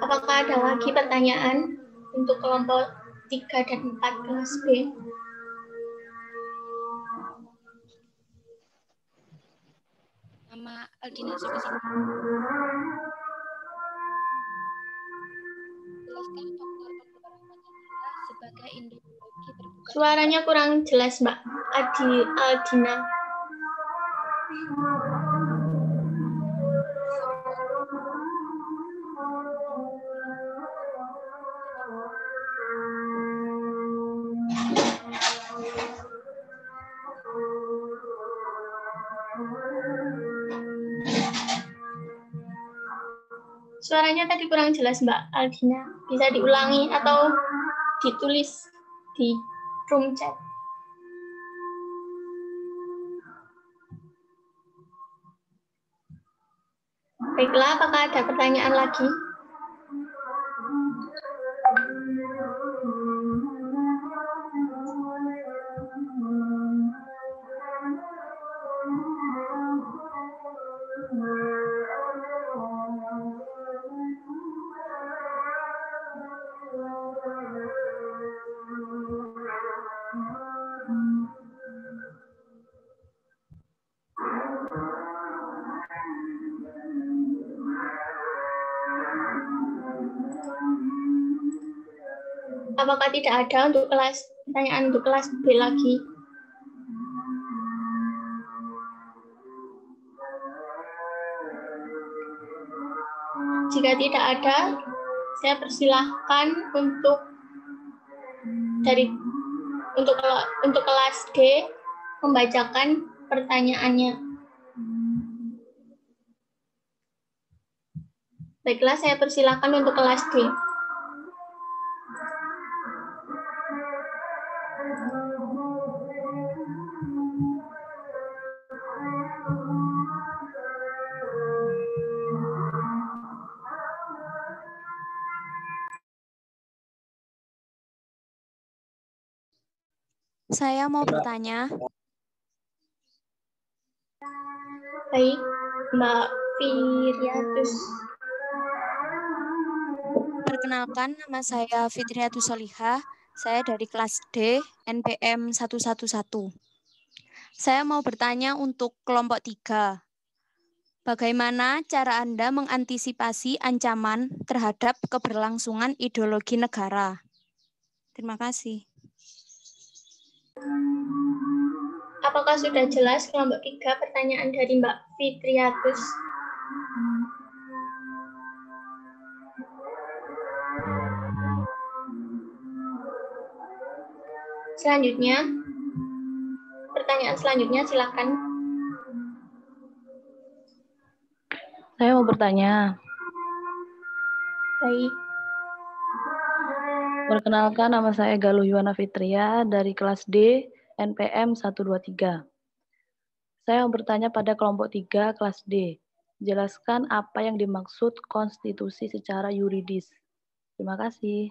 Apakah ada lagi pertanyaan untuk kelompok 3 dan 4 kelas B? Nama Aldina Sukasita. Jelaskan faktor pendukung Pancasila sebagai ideologi terbuka. Suaranya kurang jelas, Mbak Aldina. Suaranya tadi kurang jelas, Mbak Aldina. Bisa diulangi atau ditulis di room chat. Baiklah, apakah ada pertanyaan lagi? Apakah tidak ada untuk pertanyaan untuk kelas B lagi? Jika tidak ada, saya persilahkan untuk kelas D membacakan pertanyaannya. Baiklah, saya persilahkan untuk kelas D. Saya mau bertanya. Baik, Mbak Fitriatus. Perkenalkan, nama saya Fitriatus Solihah. Saya dari kelas D, NPM 111. Saya mau bertanya untuk kelompok 3. Bagaimana cara Anda mengantisipasi ancaman terhadap keberlangsungan ideologi negara? Terima kasih. Apakah sudah jelas kelompok 3 pertanyaan dari Mbak Fitriatus? Selanjutnya, pertanyaan selanjutnya silakan. Saya mau bertanya. Baik. Perkenalkan, nama saya Galuh Yuwana Fitria dari kelas D, NPM 123. Saya mau bertanya pada kelompok 3 kelas D. Jelaskan apa yang dimaksud konstitusi secara yuridis. Terima kasih.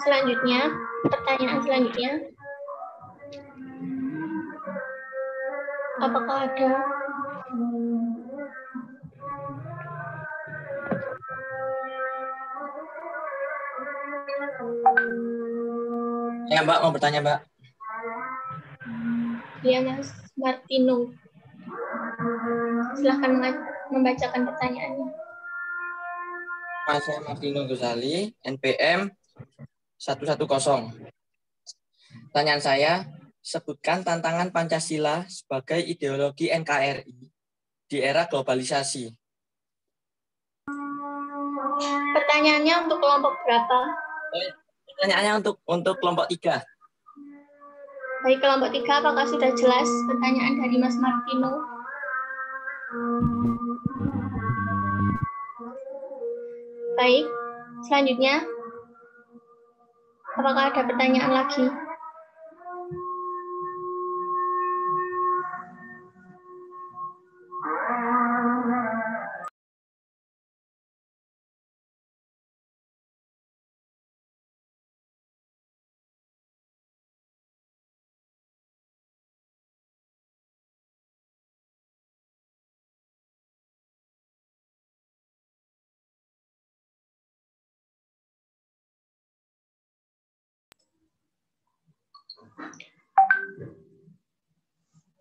Selanjutnya, pertanyaan selanjutnya. Apakah ada? Ya, Mbak, mau bertanya, Mbak. Iya, Mas Martino. Silahkan membacakan pertanyaannya. Mas saya Martino Gozali, NPM 110. Pertanyaan saya, sebutkan tantangan Pancasila sebagai ideologi NKRI di era globalisasi. Pertanyaannya untuk kelompok berapa? Pertanyaannya untuk kelompok 3. Baik, kelompok 3, apakah sudah jelas pertanyaan dari Mas Martino? Baik, selanjutnya, apakah ada pertanyaan lagi?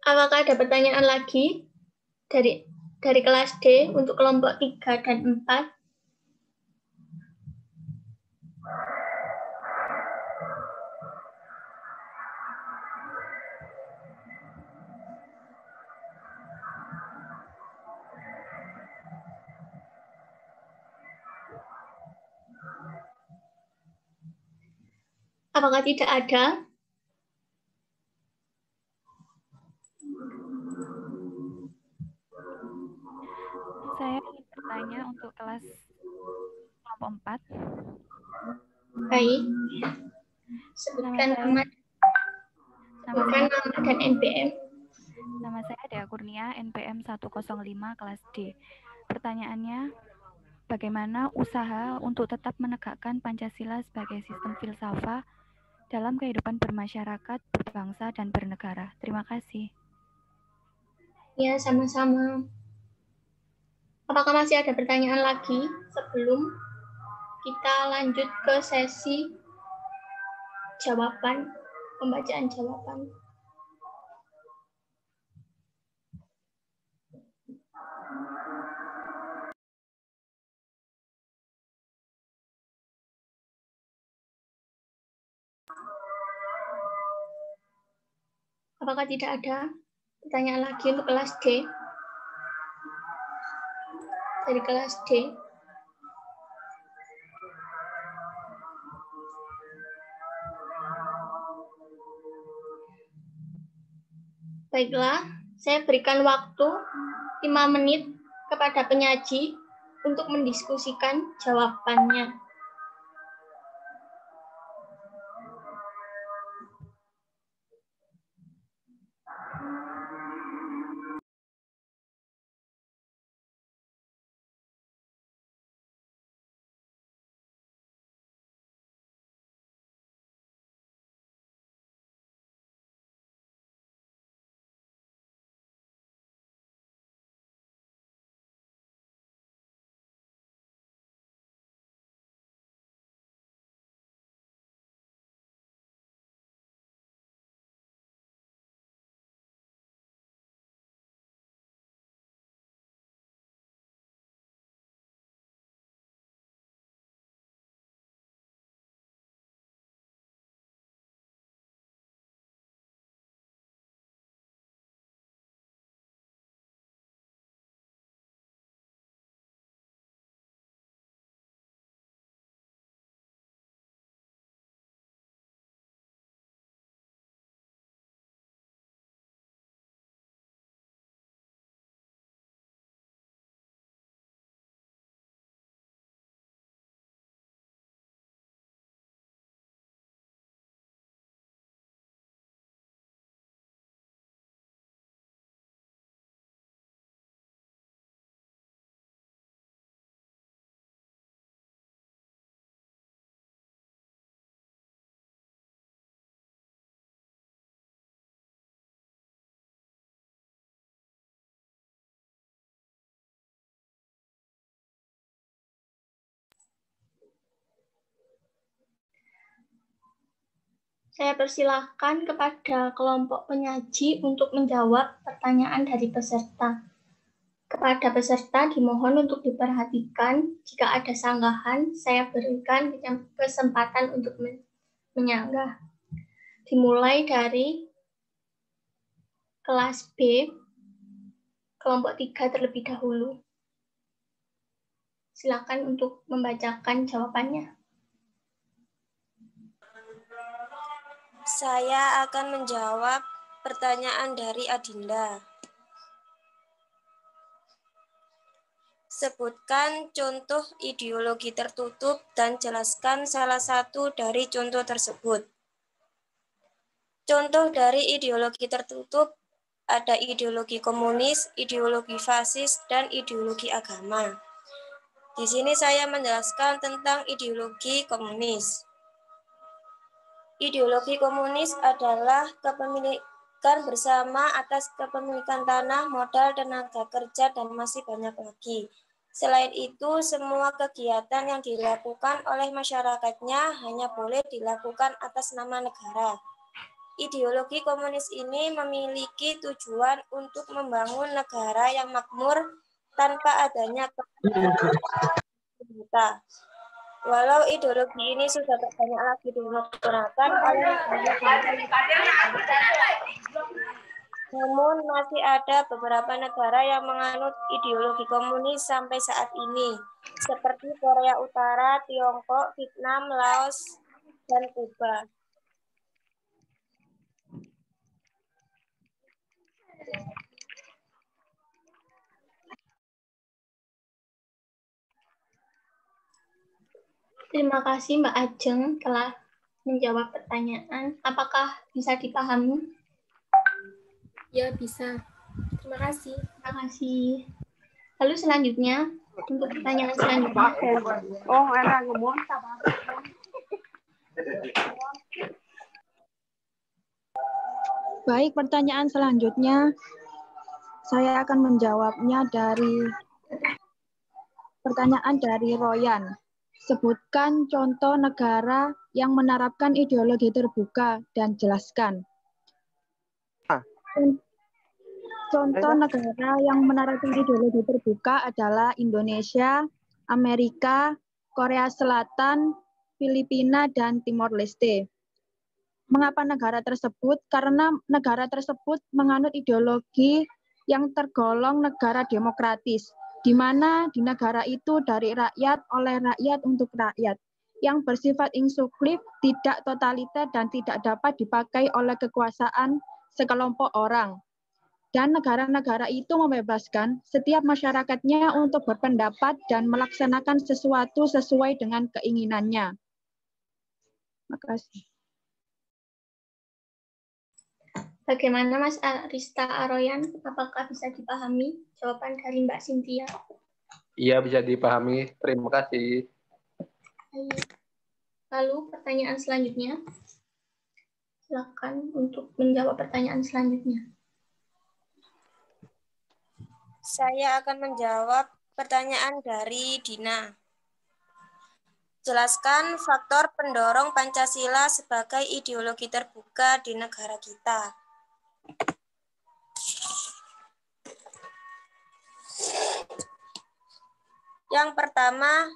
Apakah ada pertanyaan lagi dari kelas D untuk kelompok 3 dan 4? Apakah tidak ada? Saya ingin bertanya untuk kelas kelompok 4. Baik. Sebutkan nama dan NPM. Nama saya Dea Kurnia, NPM 105 kelas D. Pertanyaannya, bagaimana usaha untuk tetap menegakkan Pancasila sebagai sistem filsafat dalam kehidupan bermasyarakat, berbangsa, dan bernegara? Terima kasih. Ya, sama-sama. Apakah masih ada pertanyaan lagi sebelum kita lanjut ke sesi jawaban, pembacaan jawaban? Apakah tidak ada pertanyaan lagi untuk kelas D? Dari kelas D. Baiklah, saya berikan waktu 5 menit kepada penyaji untuk mendiskusikan jawabannya. Saya persilahkan kepada kelompok penyaji untuk menjawab pertanyaan dari peserta. Kepada peserta dimohon untuk diperhatikan, jika ada sanggahan, saya berikan kesempatan untuk menyanggah. Dimulai dari kelas B, kelompok 3 terlebih dahulu. Silakan untuk membacakan jawabannya. Saya akan menjawab pertanyaan dari Adinda. Sebutkan contoh ideologi tertutup dan jelaskan salah satu dari contoh tersebut. Contoh dari ideologi tertutup ada ideologi komunis, ideologi fasis, dan ideologi agama. Di sini saya menjelaskan tentang ideologi komunis. Ideologi komunis adalah kepemilikan bersama atas kepemilikan tanah, modal, tenaga kerja, dan masih banyak lagi. Selain itu, semua kegiatan yang dilakukan oleh masyarakatnya hanya boleh dilakukan atas nama negara. Ideologi komunis ini memiliki tujuan untuk membangun negara yang makmur tanpa adanya pemerintah. Walau ideologi ini sudah tak banyak lagi digunakan oleh namun masih ada beberapa negara yang menganut ideologi komunis sampai saat ini, seperti Korea Utara, Tiongkok, Vietnam, Laos, dan Kuba. Terima kasih Mbak Ajeng telah menjawab pertanyaan. Apakah bisa dipahami? Ya, bisa. Terima kasih. Terima kasih. Lalu selanjutnya, untuk pertanyaan selanjutnya. Oh, enak ngomong. Baik, pertanyaan selanjutnya saya akan menjawabnya dari pertanyaan dari Royan. Sebutkan contoh negara yang menerapkan ideologi terbuka dan jelaskan. Contoh negara yang menerapkan ideologi terbuka adalah Indonesia, Amerika, Korea Selatan, Filipina, dan Timor Leste. Mengapa negara tersebut? Karena negara tersebut menganut ideologi yang tergolong negara demokratis, di mana di negara itu dari rakyat, oleh rakyat, untuk rakyat, yang bersifat inklusif, tidak totaliter, dan tidak dapat dipakai oleh kekuasaan sekelompok orang. Dan negara-negara itu membebaskan setiap masyarakatnya untuk berpendapat dan melaksanakan sesuatu sesuai dengan keinginannya. Terima kasih. Bagaimana Mas Arista Aroyan? Apakah bisa dipahami jawaban dari Mbak Cynthia? Iya, bisa dipahami. Terima kasih. Lalu pertanyaan selanjutnya. Silakan untuk menjawab pertanyaan selanjutnya. Saya akan menjawab pertanyaan dari Dina. Jelaskan faktor pendorong Pancasila sebagai ideologi terbuka di negara kita. Yang pertama,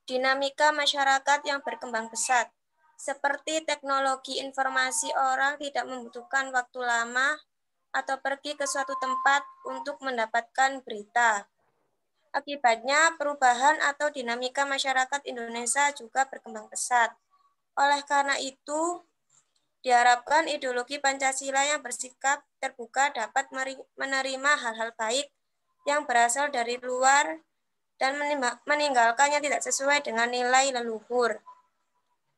dinamika masyarakat yang berkembang pesat. Seperti teknologi informasi, orang tidak membutuhkan waktu lama atau pergi ke suatu tempat untuk mendapatkan berita. Akibatnya, perubahan atau dinamika masyarakat Indonesia juga berkembang pesat. Oleh karena itu, diharapkan ideologi Pancasila yang bersikap terbuka dapat menerima hal-hal baik yang berasal dari luar dan meninggalkan yang tidak sesuai dengan nilai leluhur.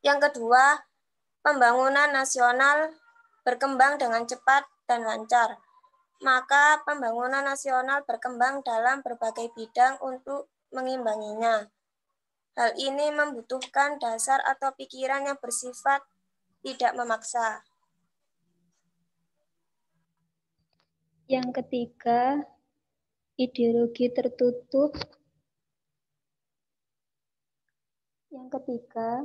Yang kedua, pembangunan nasional berkembang dengan cepat dan lancar. Maka pembangunan nasional berkembang dalam berbagai bidang untuk mengimbanginya. Hal ini membutuhkan dasar atau pikiran yang bersifat tidak memaksa. Yang ketiga, ideologi tertutup. Yang ketiga,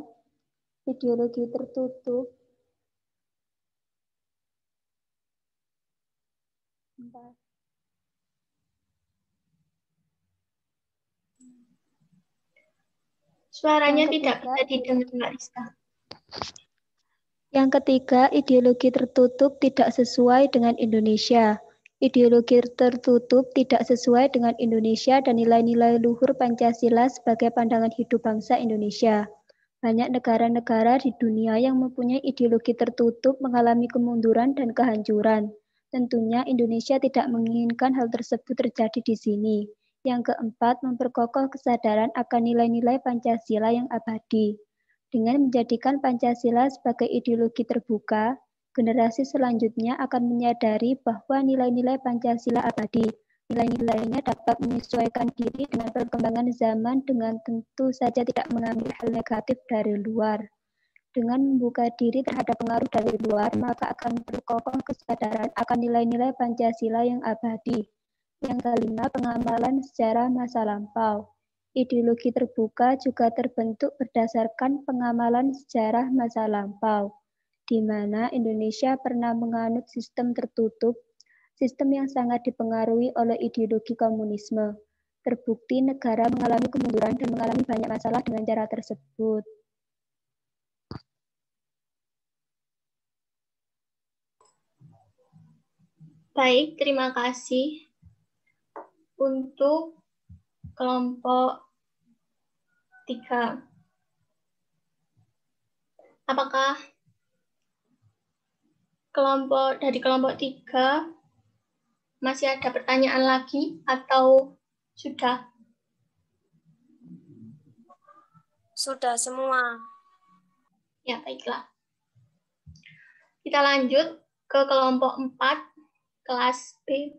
ideologi tertutup. Suaranya tidak bisa didengar, Mbak Rizka. Yang ketiga, ideologi tertutup tidak sesuai dengan Indonesia. Ideologi tertutup tidak sesuai dengan Indonesia dan nilai-nilai luhur Pancasila sebagai pandangan hidup bangsa Indonesia. Banyak negara-negara di dunia yang mempunyai ideologi tertutup mengalami kemunduran dan kehancuran. Tentunya Indonesia tidak menginginkan hal tersebut terjadi di sini. Yang keempat, memperkokoh kesadaran akan nilai-nilai Pancasila yang abadi. Dengan menjadikan Pancasila sebagai ideologi terbuka, generasi selanjutnya akan menyadari bahwa nilai-nilai Pancasila abadi. Nilai-nilainya dapat menyesuaikan diri dengan perkembangan zaman dengan tentu saja tidak mengambil hal negatif dari luar. Dengan membuka diri terhadap pengaruh dari luar, maka akan berkokoh kesadaran akan nilai-nilai Pancasila yang abadi. Yang kelima, pengamalan sejarah masa lampau. Ideologi terbuka juga terbentuk berdasarkan pengamalan sejarah masa lampau, di mana Indonesia pernah menganut sistem tertutup, sistem yang sangat dipengaruhi oleh ideologi komunisme. Terbukti negara mengalami kemunduran dan mengalami banyak masalah dengan cara tersebut. Baik, terima kasih. Untuk kelompok 3. Apakah dari kelompok 3 masih ada pertanyaan lagi atau sudah? Sudah semua. Ya, baiklah. Kita lanjut ke kelompok 4, kelas B.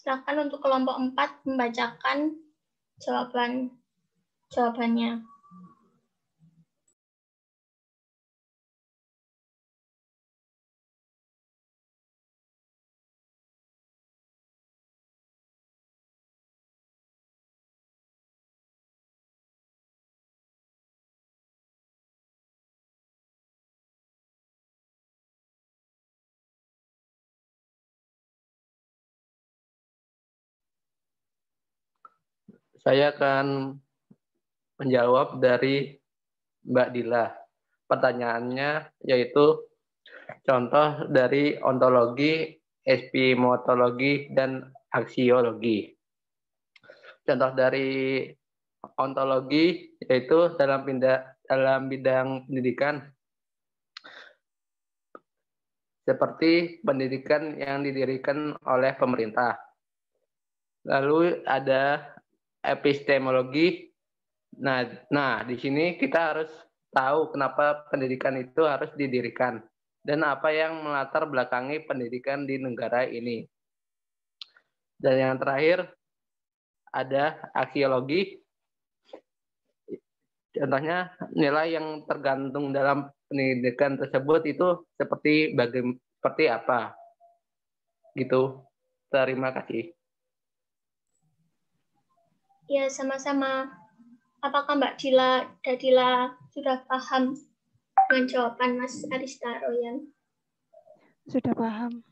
Silakan untuk kelompok 4 membacakan jawabannya. Saya akan menjawab dari Mbak Dila. Pertanyaannya yaitu contoh dari ontologi, epistemologi, dan aksiologi. Contoh dari ontologi yaitu dalam bidang pendidikan seperti pendidikan yang didirikan oleh pemerintah. Lalu ada epistemologi. Nah, di sini kita harus tahu kenapa pendidikan itu harus didirikan dan apa yang melatar belakangi pendidikan di negara ini. Dan yang terakhir ada aksiologi. Contohnya nilai yang tergantung dalam pendidikan tersebut itu seperti apa. Gitu. Terima kasih. Ya, sama-sama. Apakah Mbak Dadila sudah paham dengan jawaban Mas Arista Royan? Sudah paham.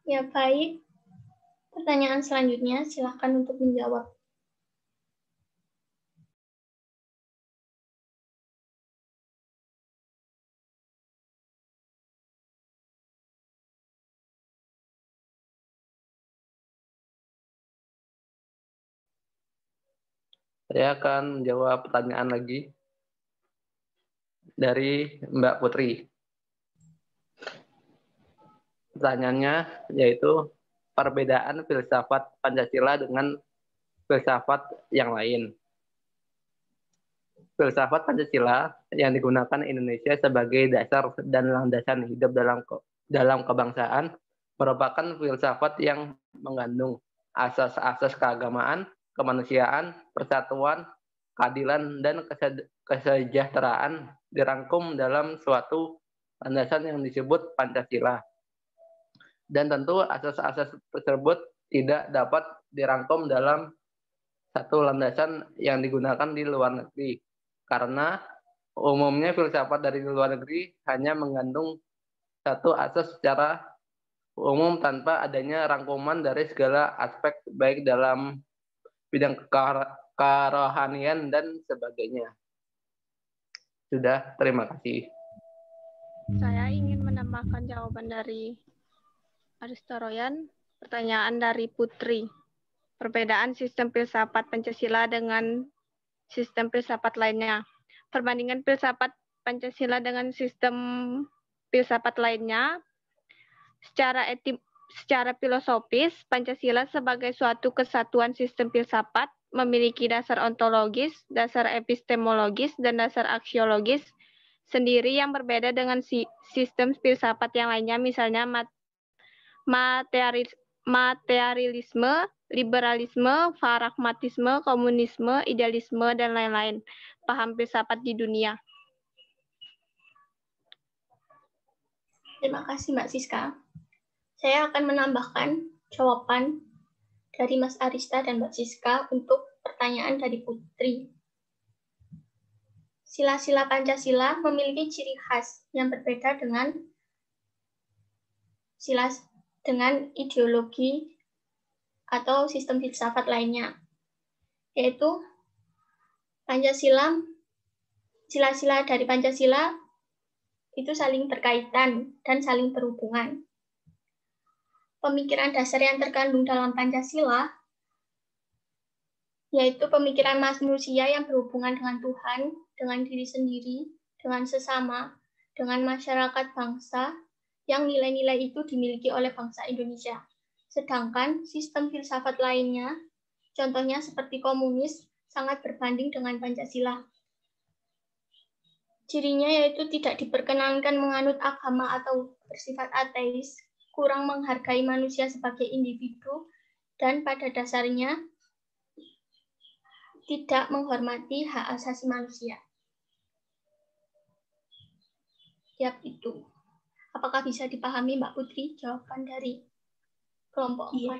Ya, baik. Pertanyaan selanjutnya, silakan untuk menjawab. Saya akan menjawab pertanyaan lagi dari Mbak Putri. Pertanyaannya yaitu perbedaan filsafat Pancasila dengan filsafat yang lain. Filsafat Pancasila yang digunakan Indonesia sebagai dasar dan landasan hidup dalam kebangsaan merupakan filsafat yang mengandung asas-asas keagamaan, kemanusiaan, persatuan, keadilan, dan kesejahteraan dirangkum dalam suatu landasan yang disebut Pancasila. Dan tentu asas-asas tersebut tidak dapat dirangkum dalam satu landasan yang digunakan di luar negeri. Karena umumnya filsafat dari luar negeri hanya mengandung satu asas secara umum tanpa adanya rangkuman dari segala aspek baik dalam bidang kerohanian dan sebagainya. Sudah, terima kasih. Saya ingin menambahkan jawaban dari Arista Royan. Pertanyaan dari Putri. Perbedaan sistem filsafat Pancasila dengan sistem filsafat lainnya. Perbandingan filsafat Pancasila dengan sistem filsafat lainnya. Secara filosofis, Pancasila sebagai suatu kesatuan sistem filsafat memiliki dasar ontologis, dasar epistemologis, dan dasar aksiologis sendiri yang berbeda dengan sistem filsafat yang lainnya, misalnya materialisme, liberalisme, pragmatisme, komunisme, idealisme, dan lain-lain paham filsafat di dunia. Terima kasih Mbak Siska. Saya akan menambahkan jawaban dari Mas Arista dan Mbak Siska untuk pertanyaan dari Putri. Sila-sila Pancasila memiliki ciri khas yang berbeda dengan ideologi atau sistem filsafat lainnya, yaitu sila-sila dari Pancasila itu saling berkaitan dan saling berhubungan. Pemikiran dasar yang terkandung dalam Pancasila yaitu pemikiran manusia yang berhubungan dengan Tuhan, dengan diri sendiri, dengan sesama, dengan masyarakat bangsa, yang nilai-nilai itu dimiliki oleh bangsa Indonesia. Sedangkan sistem filsafat lainnya, contohnya seperti komunis, sangat berbanding dengan Pancasila. Cirinya yaitu tidak diperkenankan menganut agama atau bersifat ateis, kurang menghargai manusia sebagai individu, dan pada dasarnya tidak menghormati hak asasi manusia. Yap, itu. Apakah bisa dipahami Mbak Putri jawaban dari kelompok 4?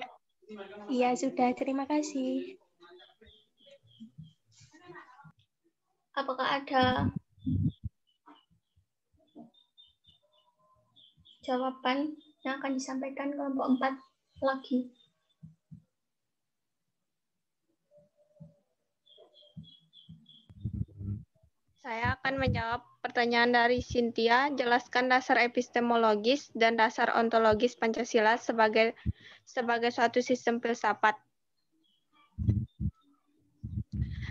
Iya, sudah. Terima kasih. Apakah ada jawaban yang akan disampaikan kelompok 4 lagi? Saya akan menjawab pertanyaan dari Cynthia. Jelaskan dasar epistemologis dan dasar ontologis Pancasila sebagai suatu sistem filsafat.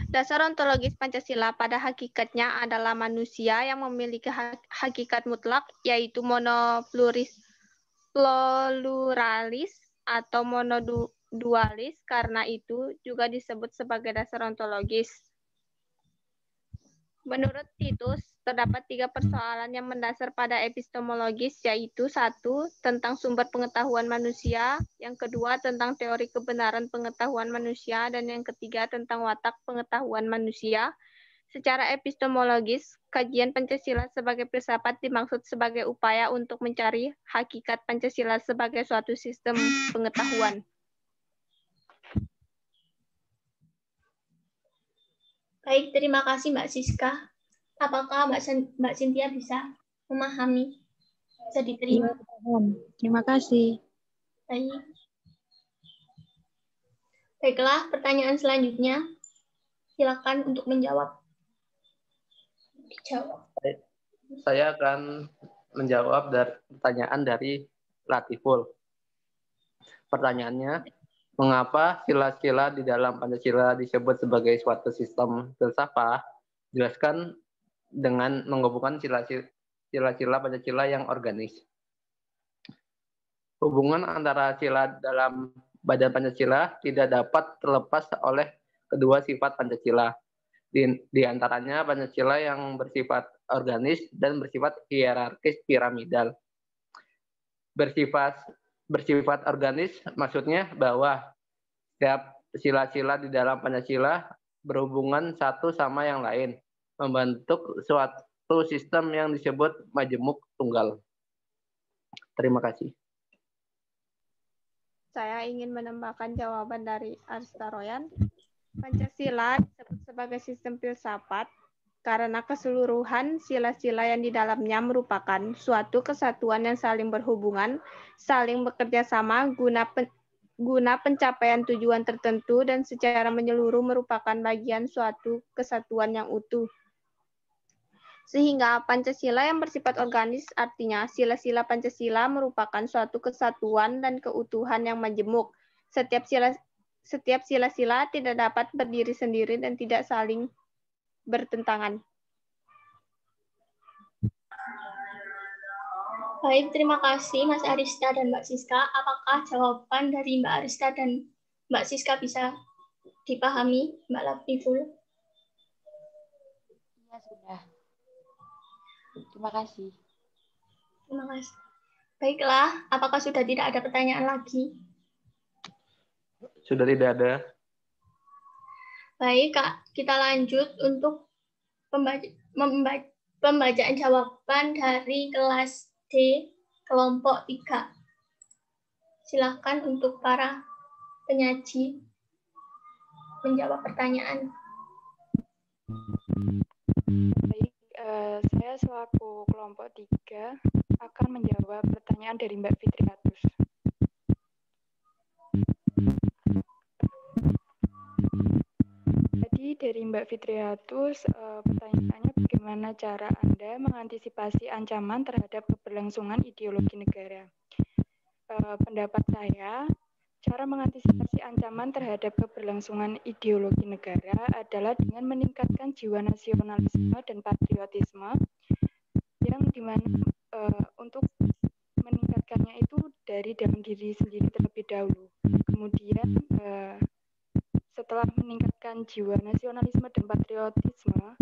Dasar ontologis Pancasila pada hakikatnya adalah manusia yang memiliki hakikat mutlak, yaitu monopluralis atau monodualis. Karena itu juga disebut sebagai dasar ontologis. Menurut Titus, terdapat 3 persoalan yang mendasar pada epistemologis, yaitu 1. Tentang sumber pengetahuan manusia, yang kedua tentang teori kebenaran pengetahuan manusia, dan yang ketiga tentang watak pengetahuan manusia. Secara epistemologis, kajian Pancasila sebagai filsafat dimaksud sebagai upaya untuk mencari hakikat Pancasila sebagai suatu sistem pengetahuan. Baik, terima kasih Mbak Siska. Apakah Mbak Cynthia bisa memahami? Bisa diterima? Iya, terima kasih. Baik. Baiklah, pertanyaan selanjutnya. Silakan untuk menjawab. Saya akan menjawab pertanyaan dari Latiful. Pertanyaannya, mengapa sila-sila di dalam Pancasila disebut sebagai suatu sistem filsafat? Jelaskan dengan menggabungkan sila-sila Pancasila yang organis. Hubungan antara sila dalam badan Pancasila tidak dapat terlepas oleh kedua sifat Pancasila. Di antaranya Pancasila yang bersifat organis dan bersifat hierarkis piramidal. Bersifat organis maksudnya bahwa setiap sila-sila di dalam Pancasila berhubungan satu sama yang lain, membentuk suatu sistem yang disebut majemuk tunggal. Terima kasih. Saya ingin menambahkan jawaban dari Arista Royan. Pancasila disebut sebagai sistem filsafat karena keseluruhan sila-sila yang di dalamnya merupakan suatu kesatuan yang saling berhubungan, saling bekerja sama guna pencapaian tujuan tertentu dan secara menyeluruh merupakan bagian suatu kesatuan yang utuh. Sehingga Pancasila yang bersifat organis artinya sila-sila Pancasila merupakan suatu kesatuan dan keutuhan yang majemuk. Setiap sila-sila tidak dapat berdiri sendiri dan tidak saling bertentangan. Baik, terima kasih Mas Arista dan Mbak Siska. Apakah jawaban dari Mbak Arista dan Mbak Siska bisa dipahami, Mbak Latiful? Iya, sudah. Terima kasih. Terima kasih. Baiklah, apakah sudah tidak ada pertanyaan lagi? Sudah tidak ada. Baik, Kak, kita lanjut untuk pembacaan jawaban dari kelas D, kelompok 3. Silakan untuk para penyaji menjawab pertanyaan. Baik, saya selaku kelompok 3 akan menjawab pertanyaan dari Mbak Fitriatus. Jadi dari Mbak Fitriatus, pertanyaannya bagaimana cara Anda mengantisipasi ancaman terhadap keberlangsungan ideologi negara? Pendapat saya, cara mengantisipasi ancaman terhadap keberlangsungan ideologi negara adalah dengan meningkatkan jiwa nasionalisme dan patriotisme, yang dimana untuk meningkatkannya itu dari dalam diri sendiri terlebih dahulu. Kemudian setelah meningkatkan jiwa nasionalisme dan patriotisme,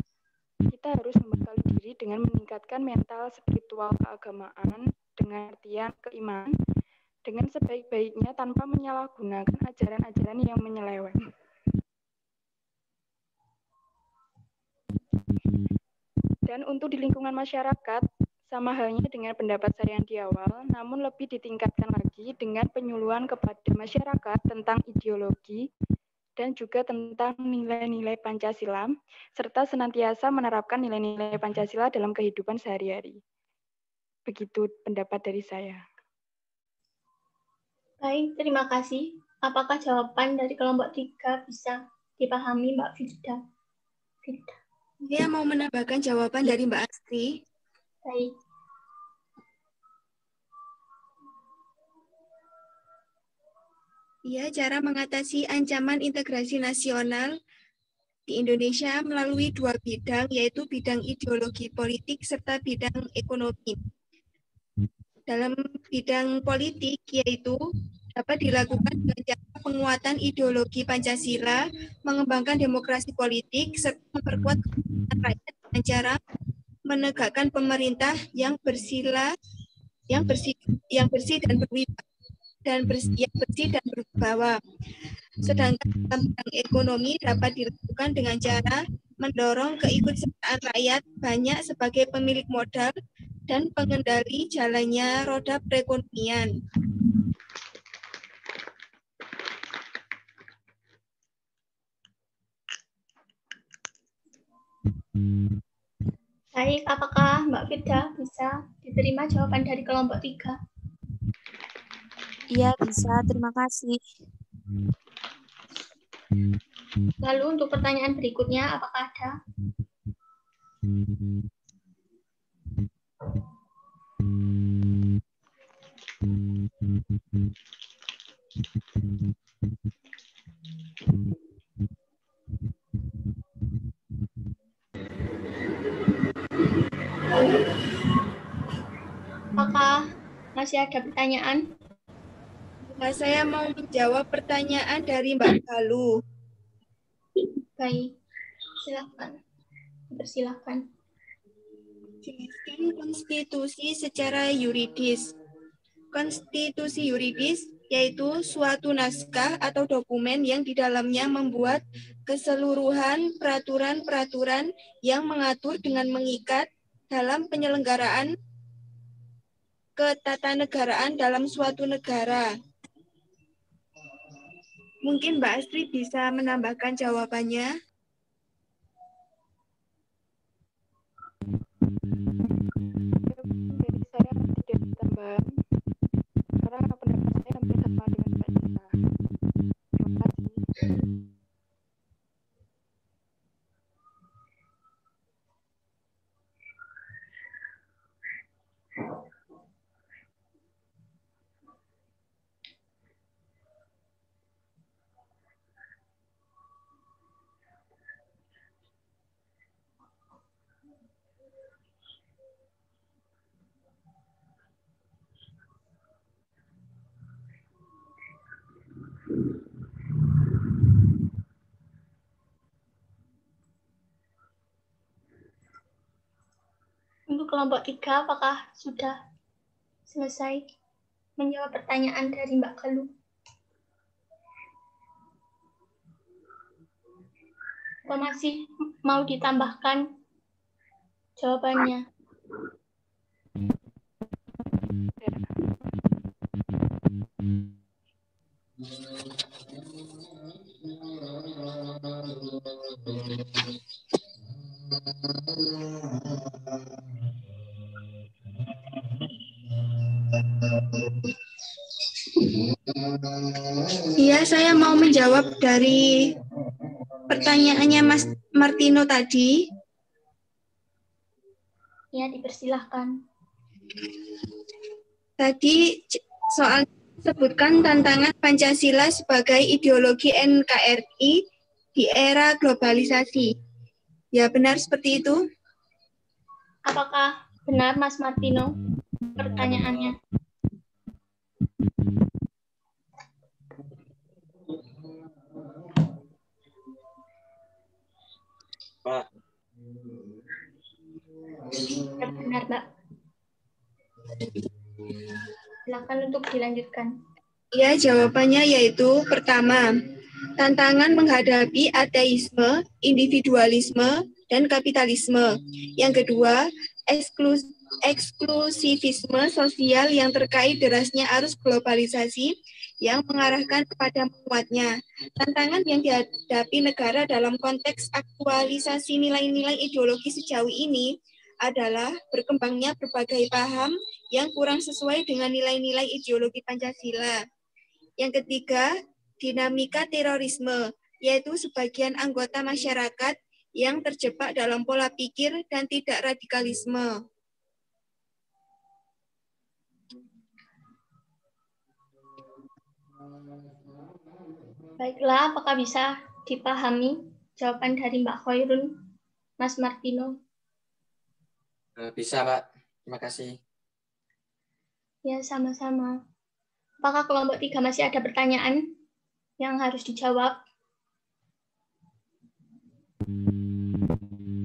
kita harus membekali diri dengan meningkatkan mental spiritual keagamaan dengan artian keimanan dengan sebaik-baiknya tanpa menyalahgunakan ajaran-ajaran yang menyeleweng. Dan untuk di lingkungan masyarakat, sama halnya dengan pendapat saya yang di awal, namun lebih ditingkatkan lagi dengan penyuluhan kepada masyarakat tentang ideologi dan juga tentang nilai-nilai Pancasila, serta senantiasa menerapkan nilai-nilai Pancasila dalam kehidupan sehari-hari. Begitu pendapat dari saya. Baik, terima kasih. Apakah jawaban dari kelompok 3 bisa dipahami, Mbak Firda? Saya mau menambahkan jawaban dari Mbak Astri. Baik. Ya, cara mengatasi ancaman integrasi nasional di Indonesia melalui dua bidang, yaitu bidang ideologi politik serta bidang ekonomi. Dalam bidang politik, yaitu dapat dilakukan dengan cara penguatan ideologi Pancasila, mengembangkan demokrasi politik, serta memperkuat kepentingan rakyat dengan cara menegakkan pemerintah yang bersih dan berwibawa. Sedangkan dalam bidang ekonomi dapat dilakukan dengan cara mendorong keikutsertaan rakyat banyak sebagai pemilik modal dan pengendali jalannya roda perekonomian. Baik, apakah Mbak Firda bisa diterima jawaban dari kelompok 3? Iya, bisa. Terima kasih. Lalu untuk pertanyaan berikutnya, apakah ada? Apakah masih ada pertanyaan? Nah, saya mau menjawab pertanyaan dari Mbak Galuh. Baik, silakan. Persilakan. Jelaskan konstitusi secara yuridis. Konstitusi yuridis yaitu suatu naskah atau dokumen yang di dalamnya membuat keseluruhan peraturan-peraturan yang mengatur dengan mengikat dalam penyelenggaraan ketatanegaraan dalam suatu negara. Mungkin Mbak Astri bisa menambahkan jawabannya. Jadi saya tidak tambahan karena pendapat saya hampir sama dengan Mbak Nisa. Terima kasih. Untuk kelompok 3, apakah sudah selesai menjawab pertanyaan dari Mbak Galuh? Atau masih mau ditambahkan jawabannya? Iya, saya mau menjawab dari pertanyaannya Mas Martino tadi. Ya, dipersilahkan. Tadi soal sebutkan tantangan Pancasila sebagai ideologi NKRI di era globalisasi. Ya, benar seperti itu. Apakah benar, Mas Martino, pertanyaannya? Pak. Ya, benar, Mbak. Silakan untuk dilanjutkan. Ya, jawabannya yaitu pertama, tantangan menghadapi ateisme, individualisme, dan kapitalisme. Yang kedua, eksklusivisme sosial yang terkait derasnya arus globalisasi yang mengarahkan kepada menguatnya. Tantangan yang dihadapi negara dalam konteks aktualisasi nilai-nilai ideologi sejauh ini adalah berkembangnya berbagai paham yang kurang sesuai dengan nilai-nilai ideologi Pancasila. Yang ketiga, dinamika terorisme, yaitu sebagian anggota masyarakat yang terjebak dalam pola pikir dan tidak radikalisme. Baiklah, apakah bisa dipahami jawaban dari Mbak Khairun, Mas Martino? Bisa, Pak. Terima kasih. Ya, sama-sama. Apakah kelompok 3 masih ada pertanyaan yang harus dijawab?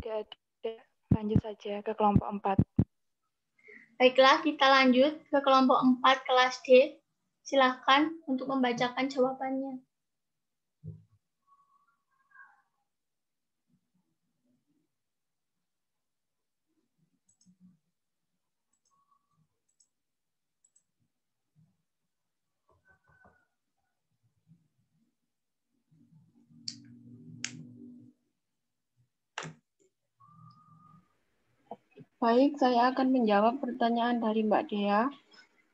Tidak ada. Lanjut saja ke kelompok 4. Baiklah, kita lanjut ke kelompok 4 kelas D. Silakan untuk membacakan jawabannya. Baik, saya akan menjawab pertanyaan dari Mbak Dea,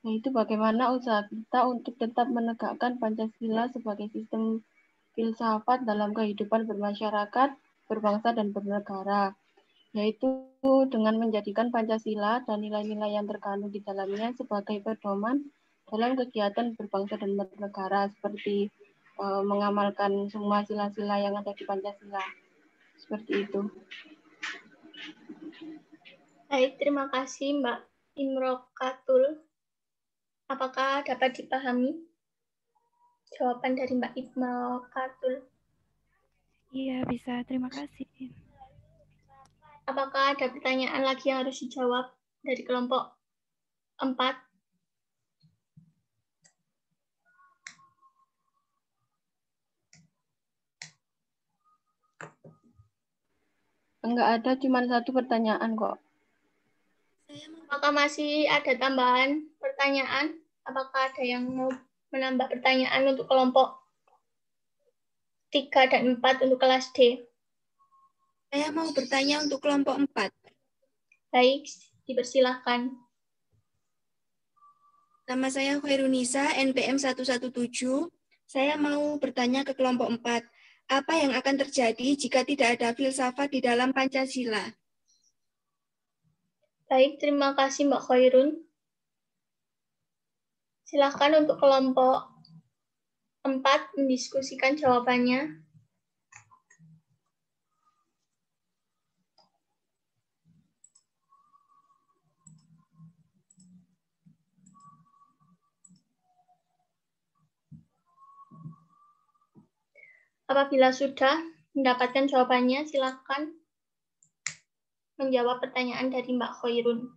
yaitu bagaimana usaha kita untuk tetap menegakkan Pancasila sebagai sistem filsafat dalam kehidupan bermasyarakat, berbangsa, dan bernegara, yaitu dengan menjadikan Pancasila dan nilai-nilai yang terkandung di dalamnya sebagai pedoman dalam kegiatan berbangsa dan bernegara, seperti mengamalkan semua sila-sila yang ada di Pancasila. Seperti itu. Baik, terima kasih Mbak Imrokatul. Apakah dapat dipahami jawaban dari Mbak Imrokatul? Iya, bisa. Terima kasih. Apakah ada pertanyaan lagi yang harus dijawab dari kelompok 4? Enggak ada, cuma satu pertanyaan kok. Apakah masih ada tambahan pertanyaan? Apakah ada yang mau menambah pertanyaan untuk kelompok 3 dan 4 untuk kelas D? Saya mau bertanya untuk kelompok 4. Baik, dipersilahkan. Nama saya Khairunisa, NPM 117. Saya mau bertanya ke kelompok 4. Apa yang akan terjadi jika tidak ada filsafat di dalam Pancasila? Baik, terima kasih Mbak Khairun. Silakan untuk kelompok 4 mendiskusikan jawabannya. Apabila sudah mendapatkan jawabannya, silakan menjawab pertanyaan dari Mbak Khairun.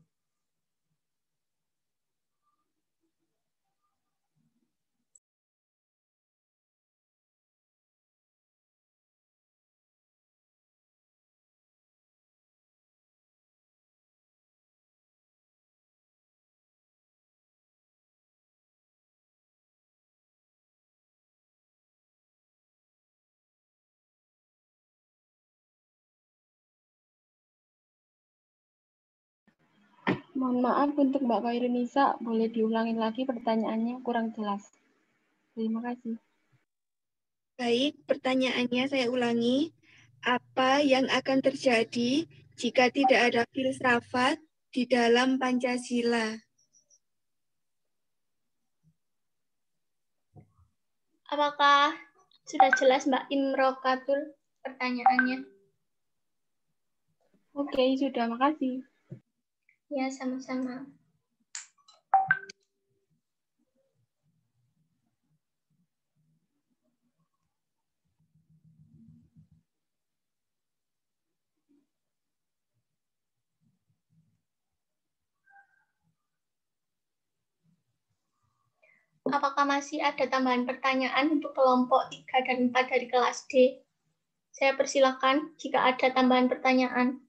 Mohon maaf untuk Mbak Khairunisa, boleh diulangi lagi pertanyaannya, kurang jelas. Terima kasih. Baik, pertanyaannya saya ulangi. Apa yang akan terjadi jika tidak ada filsafat di dalam Pancasila? Apakah sudah jelas Mbak Imrokatul pertanyaannya? Oke, sudah, makasih. Ya, sama-sama. Apakah masih ada tambahan pertanyaan untuk kelompok 3 dan 4 dari kelas D? Saya persilakan jika ada tambahan pertanyaan.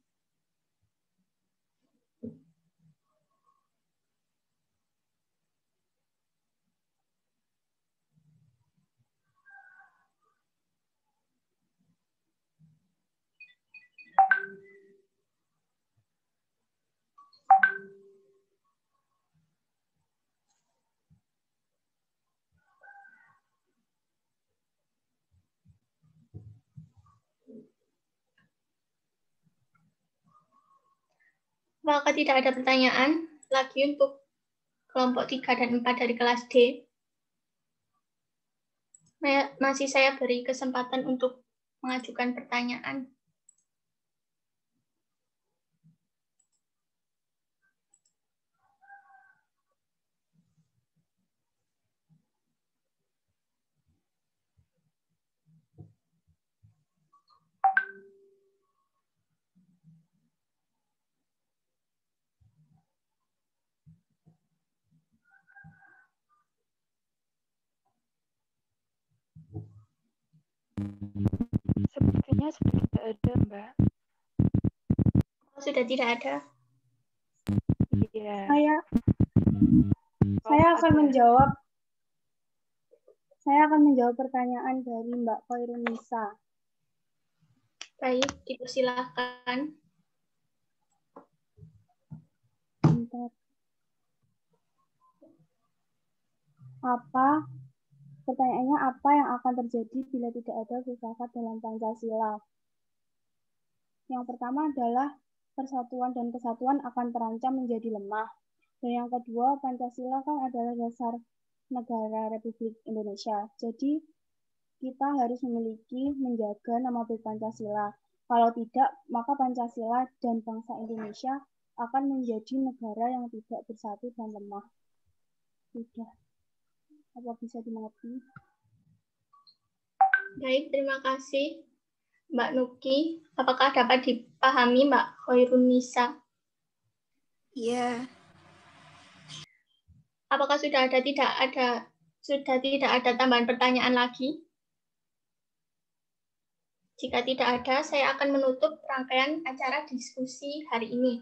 Maka tidak ada pertanyaan lagi untuk kelompok 3 dan 4 dari kelas D. Masih saya beri kesempatan untuk mengajukan pertanyaan. Sepertinya sudah tidak ada, Mbak. Sudah tidak ada? Iya. Saya akan menjawab pertanyaan dari Mbak Koirunisa. Baik, dipersilakan. Pertanyaannya apa yang akan terjadi bila tidak ada filsafat dalam Pancasila? Yang pertama adalah persatuan dan kesatuan akan terancam menjadi lemah. Dan yang kedua, Pancasila kan adalah dasar negara Republik Indonesia. Jadi kita harus menjaga nama baik Pancasila. Kalau tidak, maka Pancasila dan bangsa Indonesia akan menjadi negara yang tidak bersatu dan lemah. Sudah. Apa bisa dimengerti? Baik, terima kasih Mbak Nuki. Apakah dapat dipahami Mbak Koirunisa? Iya. Apakah sudah tidak ada tambahan pertanyaan lagi? Jika tidak ada, saya akan menutup rangkaian acara diskusi hari ini.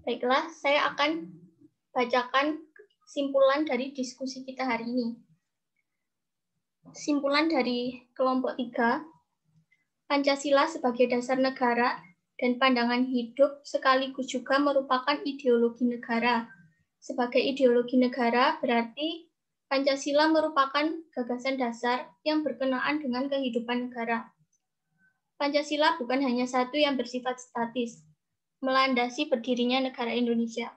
Baiklah, saya akan bacakan simpulan dari diskusi kita hari ini. Simpulan dari kelompok 3, Pancasila sebagai dasar negara dan pandangan hidup sekaligus juga merupakan ideologi negara. Sebagai ideologi negara berarti Pancasila merupakan gagasan dasar yang berkenaan dengan kehidupan negara. Pancasila bukan hanya satu yang bersifat statis, melandasi berdirinya negara Indonesia.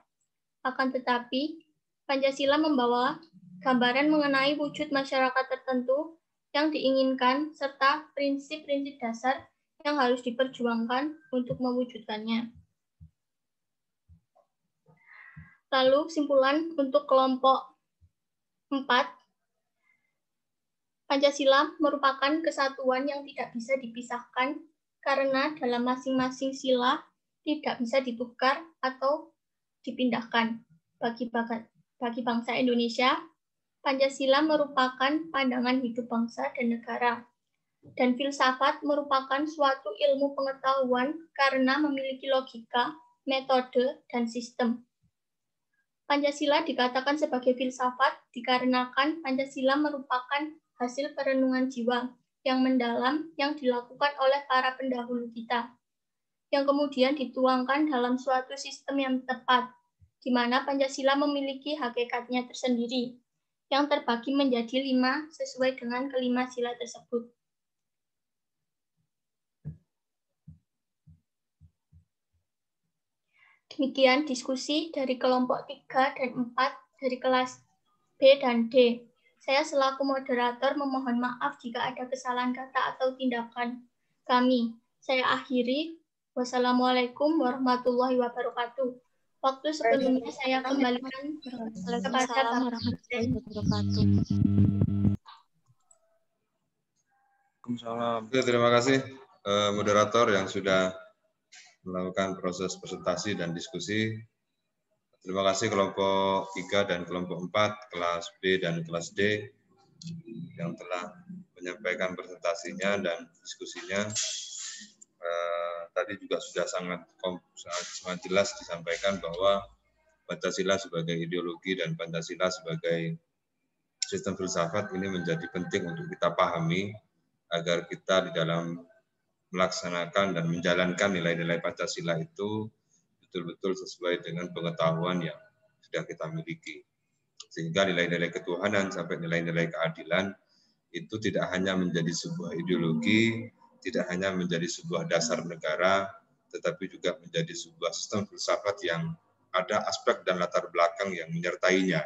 Akan tetapi, Pancasila membawa gambaran mengenai wujud masyarakat tertentu yang diinginkan serta prinsip-prinsip dasar yang harus diperjuangkan untuk mewujudkannya. Lalu simpulan untuk kelompok 4, Pancasila merupakan kesatuan yang tidak bisa dipisahkan karena dalam masing-masing sila tidak bisa ditukar atau dipindahkan. Bagi bangsa Indonesia, Pancasila merupakan pandangan hidup bangsa dan negara. Dan filsafat merupakan suatu ilmu pengetahuan karena memiliki logika, metode, dan sistem. Pancasila dikatakan sebagai filsafat dikarenakan Pancasila merupakan hasil perenungan jiwa yang mendalam yang dilakukan oleh para pendahulu kita, yang kemudian dituangkan dalam suatu sistem yang tepat, di mana Pancasila memiliki hakikatnya tersendiri, yang terbagi menjadi 5 sesuai dengan kelima sila tersebut. Demikian diskusi dari kelompok 3 dan 4 dari kelas B dan D. Saya selaku moderator memohon maaf jika ada kesalahan kata atau tindakan kami. Saya akhiri. Wassalamualaikum warahmatullahi wabarakatuh. Waktu sepenuhnya saya kembalikan kepada Bapak Presiden. Terima kasih moderator yang sudah melakukan proses presentasi dan diskusi. Terima kasih kelompok 3 dan kelompok 4, kelas B dan kelas D yang telah menyampaikan presentasinya dan diskusinya. Tadi juga sudah sangat jelas disampaikan bahwa Pancasila sebagai ideologi dan Pancasila sebagai sistem filsafat ini menjadi penting untuk kita pahami agar kita di dalam melaksanakan dan menjalankan nilai-nilai Pancasila itu betul-betul sesuai dengan pengetahuan yang sudah kita miliki. Sehingga nilai-nilai ketuhanan sampai nilai-nilai keadilan itu tidak hanya menjadi sebuah ideologi, tidak hanya menjadi sebuah dasar negara, tetapi juga menjadi sebuah sistem filsafat yang ada aspek dan latar belakang yang menyertainya.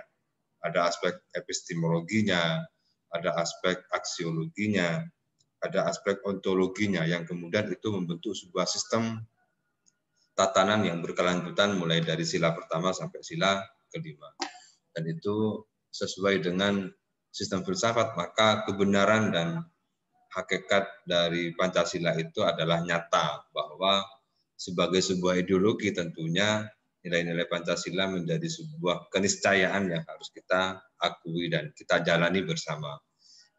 Ada aspek epistemologinya, ada aspek aksiologinya, ada aspek ontologinya yang kemudian itu membentuk sebuah sistem tatanan yang berkelanjutan mulai dari sila pertama sampai sila kelima. Dan itu sesuai dengan sistem filsafat, maka kebenaran dan hakikat dari Pancasila itu adalah nyata, bahwa sebagai sebuah ideologi tentunya nilai-nilai Pancasila menjadi sebuah keniscayaan yang harus kita akui dan kita jalani bersama.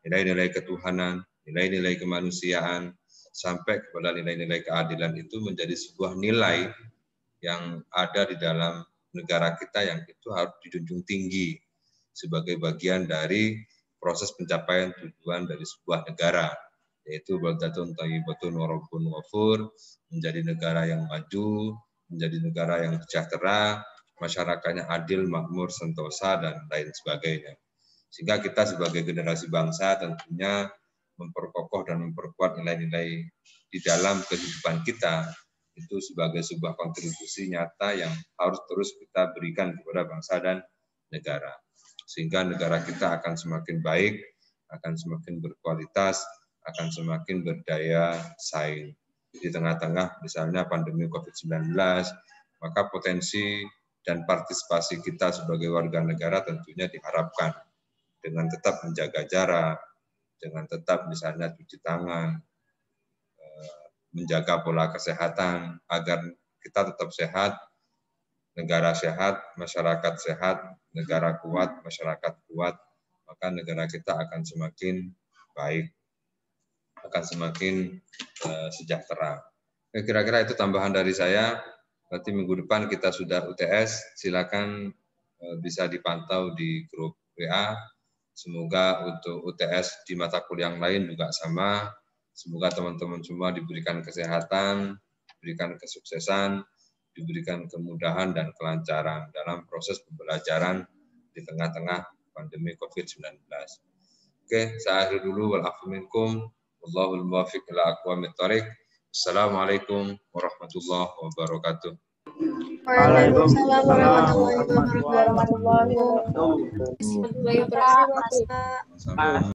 Nilai-nilai ketuhanan, nilai-nilai kemanusiaan, sampai kepada nilai-nilai keadilan itu menjadi sebuah nilai yang ada di dalam negara kita yang itu harus dijunjung tinggi sebagai bagian dari proses pencapaian tujuan dari sebuah negara, yaitu baldatun thayyibatun wa rabbun ghafur, menjadi negara yang maju, menjadi negara yang sejahtera, masyarakatnya adil, makmur, sentosa, dan lain sebagainya. Sehingga kita sebagai generasi bangsa tentunya memperkokoh dan memperkuat nilai-nilai di dalam kehidupan kita, itu sebagai sebuah kontribusi nyata yang harus terus kita berikan kepada bangsa dan negara. Sehingga negara kita akan semakin baik, akan semakin berkualitas, akan semakin berdaya saing. Di tengah-tengah misalnya pandemi COVID-19, maka potensi dan partisipasi kita sebagai warga negara tentunya diharapkan dengan tetap menjaga jarak, dengan tetap misalnya cuci tangan, menjaga pola kesehatan agar kita tetap sehat, negara sehat, masyarakat sehat, negara kuat, masyarakat kuat, maka negara kita akan semakin baik, akan semakin sejahtera. Kira-kira itu tambahan dari saya. Nanti minggu depan kita sudah UTS, silakan bisa dipantau di grup WA. Semoga untuk UTS di mata kuliah yang lain juga sama. Semoga teman-teman semua diberikan kesehatan, diberikan kesuksesan, diberikan kemudahan dan kelancaran dalam proses pembelajaran di tengah-tengah pandemi COVID-19. Oke, saya akhiri dulu. Wal-afu minkum. Wallahul muwaffiq ila aqwamit thoriq. Assalamualaikum warahmatullahi wabarakatuh. Waalaikumsalam warahmatullahi wabarakatuh.